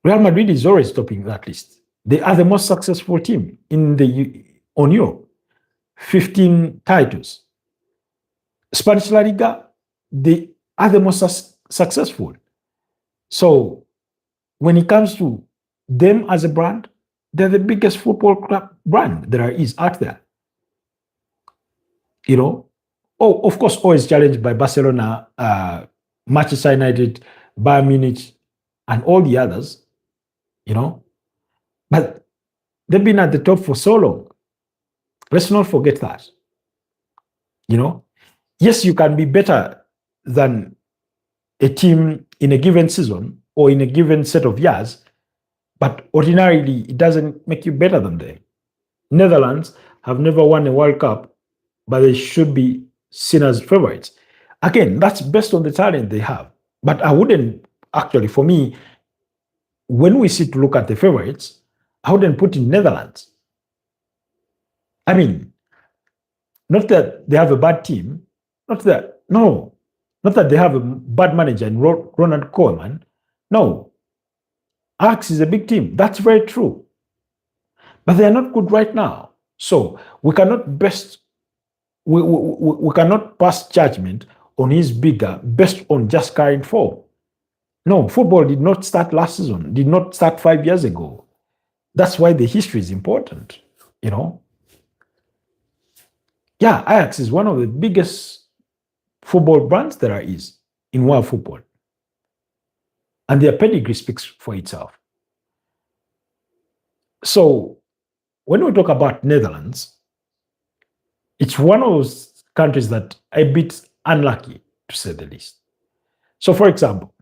Real Madrid is always topping that list. They are the most successful team on Europe. 15 titles. Spanish La Liga, they are the most successful. So when it comes to them as a brand, they're the biggest football club brand there is out there. You know, of course, always challenged by Barcelona, Manchester United, Bayern Munich, and all the others, you know. But they've been at the top for so long. Let's not forget that. You know, yes, you can be better than a team in a given season or in a given set of years, but ordinarily, it doesn't make you better than them. Netherlands have never won a World Cup, but they should be seen as favorites. Again, that's based on the talent they have. But I wouldn't actually, for me, when we sit to look at the favorites, I wouldn't put in Netherlands. I mean, not that they have a bad team, not that, no, not that they have a bad manager in Ronald Koeman. No, Ajax is a big team. That's very true. But they are not good right now. So we cannot we cannot pass judgment on his bigger based on just current form. No, football did not start last season, did not start 5 years ago. That's why the history is important, you know. Yeah, Ajax is one of the biggest football brands there is in world football. And their pedigree speaks for itself. So when we talk about Netherlands, it's one of those countries that are a bit unlucky, to say the least. So, for example,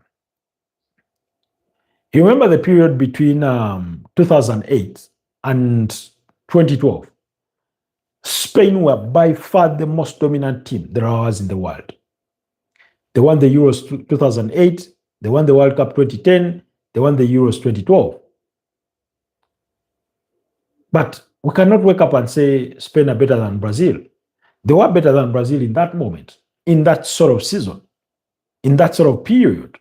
you remember the period between 2008 and 2012? Spain were by far the most dominant team there was in the world. They won the Euros 2008, they won the World Cup 2010, they won the Euros 2012. But we cannot wake up and say Spain are better than Brazil. They were better than Brazil in that moment, in that sort of season, in that sort of period.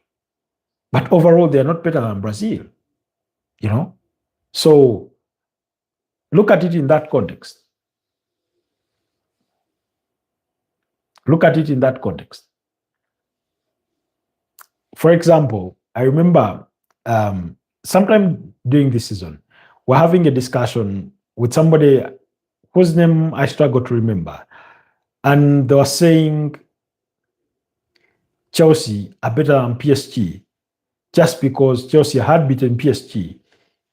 But overall, they are not better than Brazil, you know? So look at it in that context. Look at it in that context. For example, I remember sometime during this season, we're having a discussion with somebody whose name I struggle to remember. And they were saying Chelsea are better than PSG just because Chelsea had beaten PSG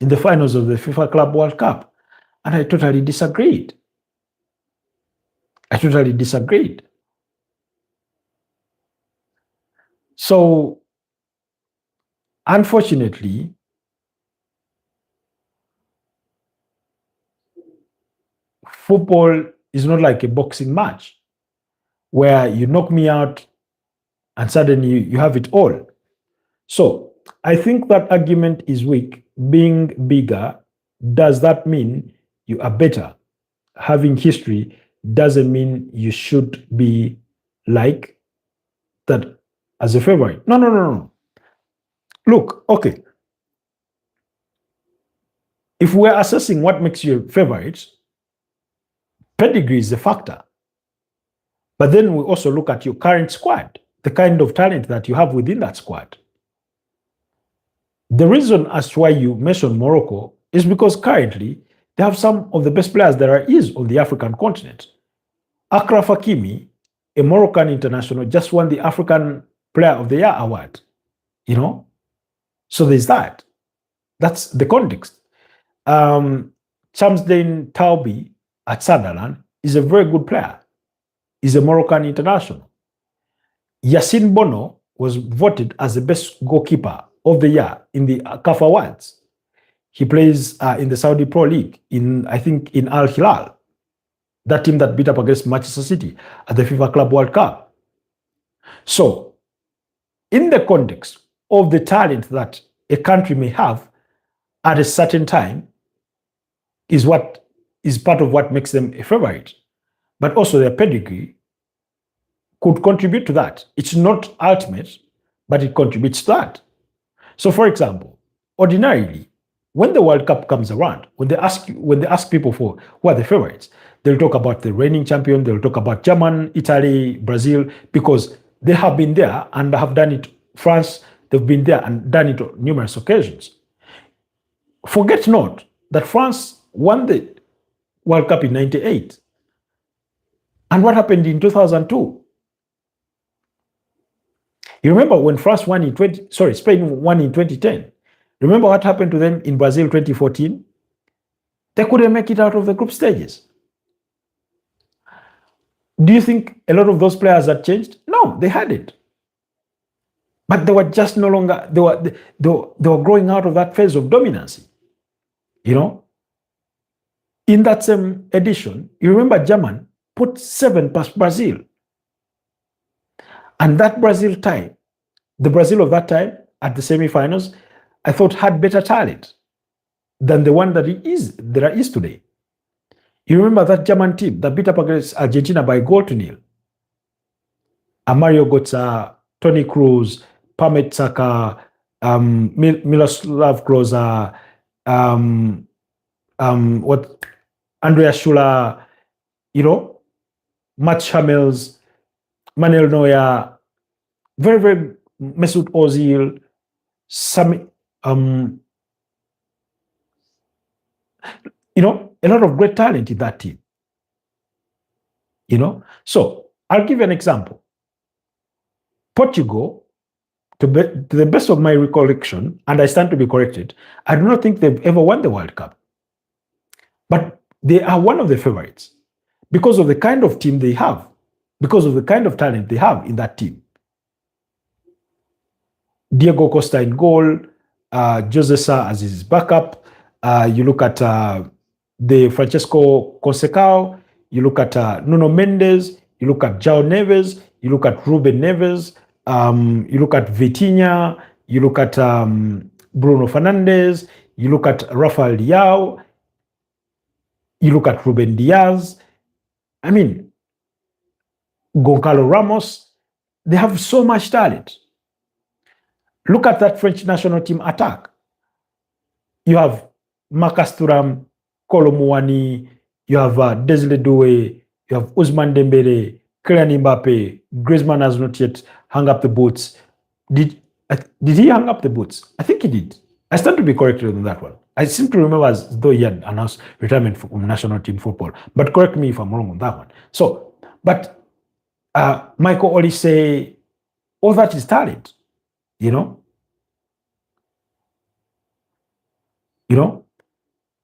in the finals of the FIFA Club World Cup. And I totally disagreed. So, unfortunately, football is not like a boxing match where you knock me out and suddenly you have it all. So I think that argument is weak. Being bigger, does that mean you are better? Having history doesn't mean you should be like that as a favorite. No. Look, okay. If we're assessing what makes you a favorite, pedigree is a factor. But then we also look at your current squad, the kind of talent that you have within that squad. The reason as to why you mentioned Morocco is because currently they have some of the best players there is on the African continent. Achraf Hakimi, a Moroccan international, just won the African Player of the Year award, you know? So there's that. That's the context. Chamsdane Taubi at Sunderland is a very good player. He's a Moroccan international. Yassine Bono was voted as the best goalkeeper of the year in the CAF Awards. He plays in the Saudi Pro League, I think in Al Hilal, that team that beat up against Manchester City at the FIFA Club World Cup. So, in the context of the talent that a country may have at a certain time, is part of what makes them a favorite. But also their pedigree could contribute to that. It's not ultimate, but it contributes to that. So, for example, ordinarily, when the World Cup comes around, when they ask people for who are the favorites, they'll talk about the reigning champion, they'll talk about Germany, Italy, Brazil, because they have been there and have done it. France, they've been there and done it on numerous occasions. Forget not that France won the World Cup in 98. And what happened in 2002? You remember when Spain won in 2010. Remember what happened to them in Brazil 2014? They couldn't make it out of the group stages. Do you think a lot of those players had changed? No, they hadn't. But they were just no longer, they were growing out of that phase of dominancy. You know? In that same edition, you remember Germany put 7 past Brazil. And that Brazil tie The Brazil of that time at the semifinals, I thought had better talent than the one that there is today. You remember that German team that beat up against Argentina by 0-0? Mario Götze, Toni Kroos, Pamet Saka, Miroslav Klose, what Andreas Schuler, Mats Hummels, Manuel Neuer, very, very Mesut Ozil, some, a lot of great talent in that team. So I'll give you an example. Portugal, to the best of my recollection, and I stand to be corrected, I do not think they've ever won the World Cup. But they are one of the favorites because of the kind of team they have, because of the kind of talent they have in that team. Diego Costa in goal, Jose Sa as his backup. You look at the Francesco Conceição, you look at Nuno Mendes, you look at João Neves, you look at Ruben Neves, you look at Vitinha, you look at Bruno Fernandes, you look at Rafael Leao, you look at Ruben Diaz. I mean, Goncalo Ramos, they have so much talent. Look at that French national team attack. You have Marcus Thuram, Kolo Muani, you have Desile Doué, you have Ousmane Dembele, Kylian Mbappe. Griezmann has not yet hung up the boots. Did he hang up the boots? I think he did. I stand to be corrected on that one. I seem to remember as though he had announced retirement from national team football. But correct me if I'm wrong on that one. So, but Michael Olise, all that is talent,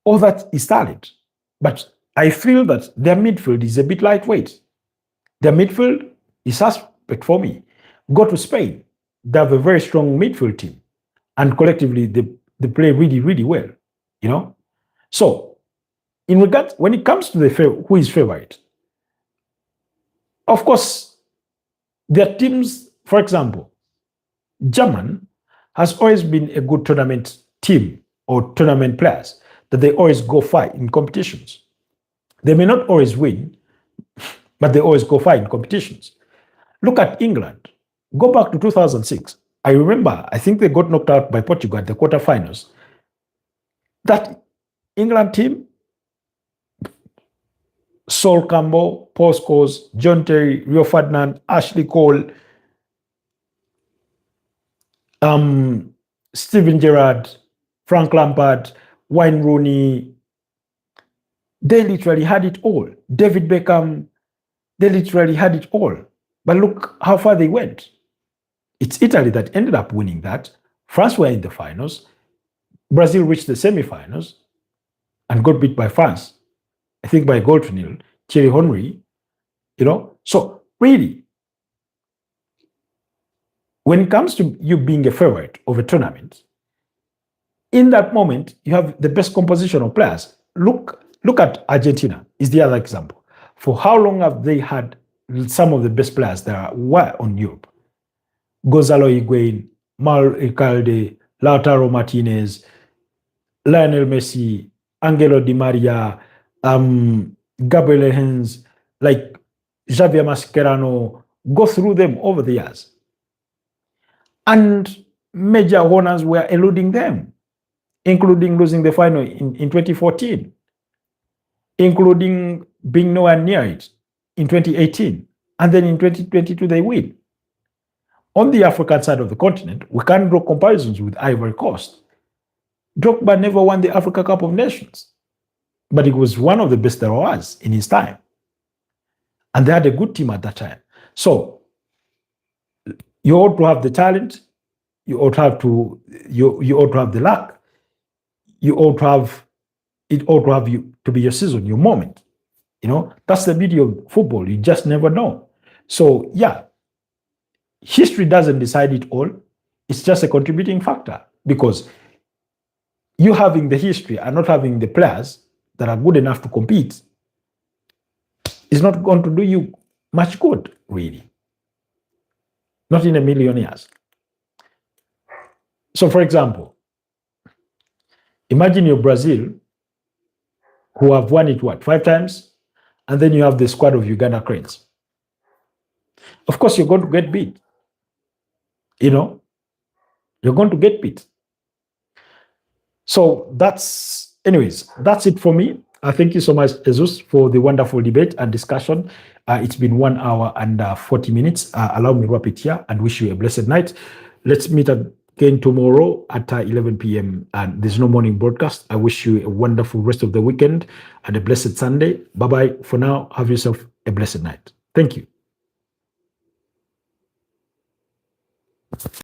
all that is talent. But I feel that their midfield is a bit lightweight. Their midfield is suspect for me. Go to Spain, they have a very strong midfield team. And collectively, they play really, really well, So, in regard, when it comes to who is favorite, of course, their teams, for example, German has always been a good tournament team or tournament players that they always go far in competitions. They may not always win, but they always go far in competitions. Look at England. Go back to 2006. I remember, I think they got knocked out by Portugal at the quarterfinals. That England team, Sol Campbell, Paul Scholes, John Terry, Rio Ferdinand, Ashley Cole, Steven Gerrard, Frank Lampard, Wayne Rooney, they literally had it all. David Beckham, they literally had it all. But look how far they went. It's Italy that ended up winning that. France were in the finals. Brazil reached the semifinals and got beat by France, I think by 0-0. Thierry Henry, So really, when it comes to you being a favorite of a tournament, in that moment, you have the best composition of players. Look at Argentina, is the other example. For how long have they had some of the best players that were on Europe? Gonzalo Higuain, Mauro Icardi, Lautaro Martinez, Lionel Messi, Angelo Di Maria, Gabriel Hens, like Javier Mascherano, go through them over the years. And major honors were eluding them, including losing the final in 2014, including being nowhere near it in 2018. And then in 2022, they win. On the African side of the continent, we can't draw comparisons with Ivory Coast. Drogba never won the Africa Cup of Nations, but he was one of the best there was in his time. And they had a good team at that time. So you ought to have the talent, you ought to have the luck, it ought to have you to be your season, your moment. That's the beauty of football. You just never know. So yeah, history doesn't decide it all. It's just a contributing factor, because you having the history and not having the players that are good enough to compete is not going to do you much good, really. Not in a million years. So, for example, imagine you're Brazil, who have won it, what, 5 times? And then you have the squad of Uganda Cranes. Of course, you're going to get beat. You know, you're going to get beat. So anyways, that's it for me. Thank you so much, Jesus, for the wonderful debate and discussion. It's been 1 hour and 40 minutes. Allow me to wrap it here and wish you a blessed night. Let's meet again tomorrow at 11 p.m. And there's no morning broadcast. I wish you a wonderful rest of the weekend and a blessed Sunday. Bye-bye for now. Have yourself a blessed night. Thank you.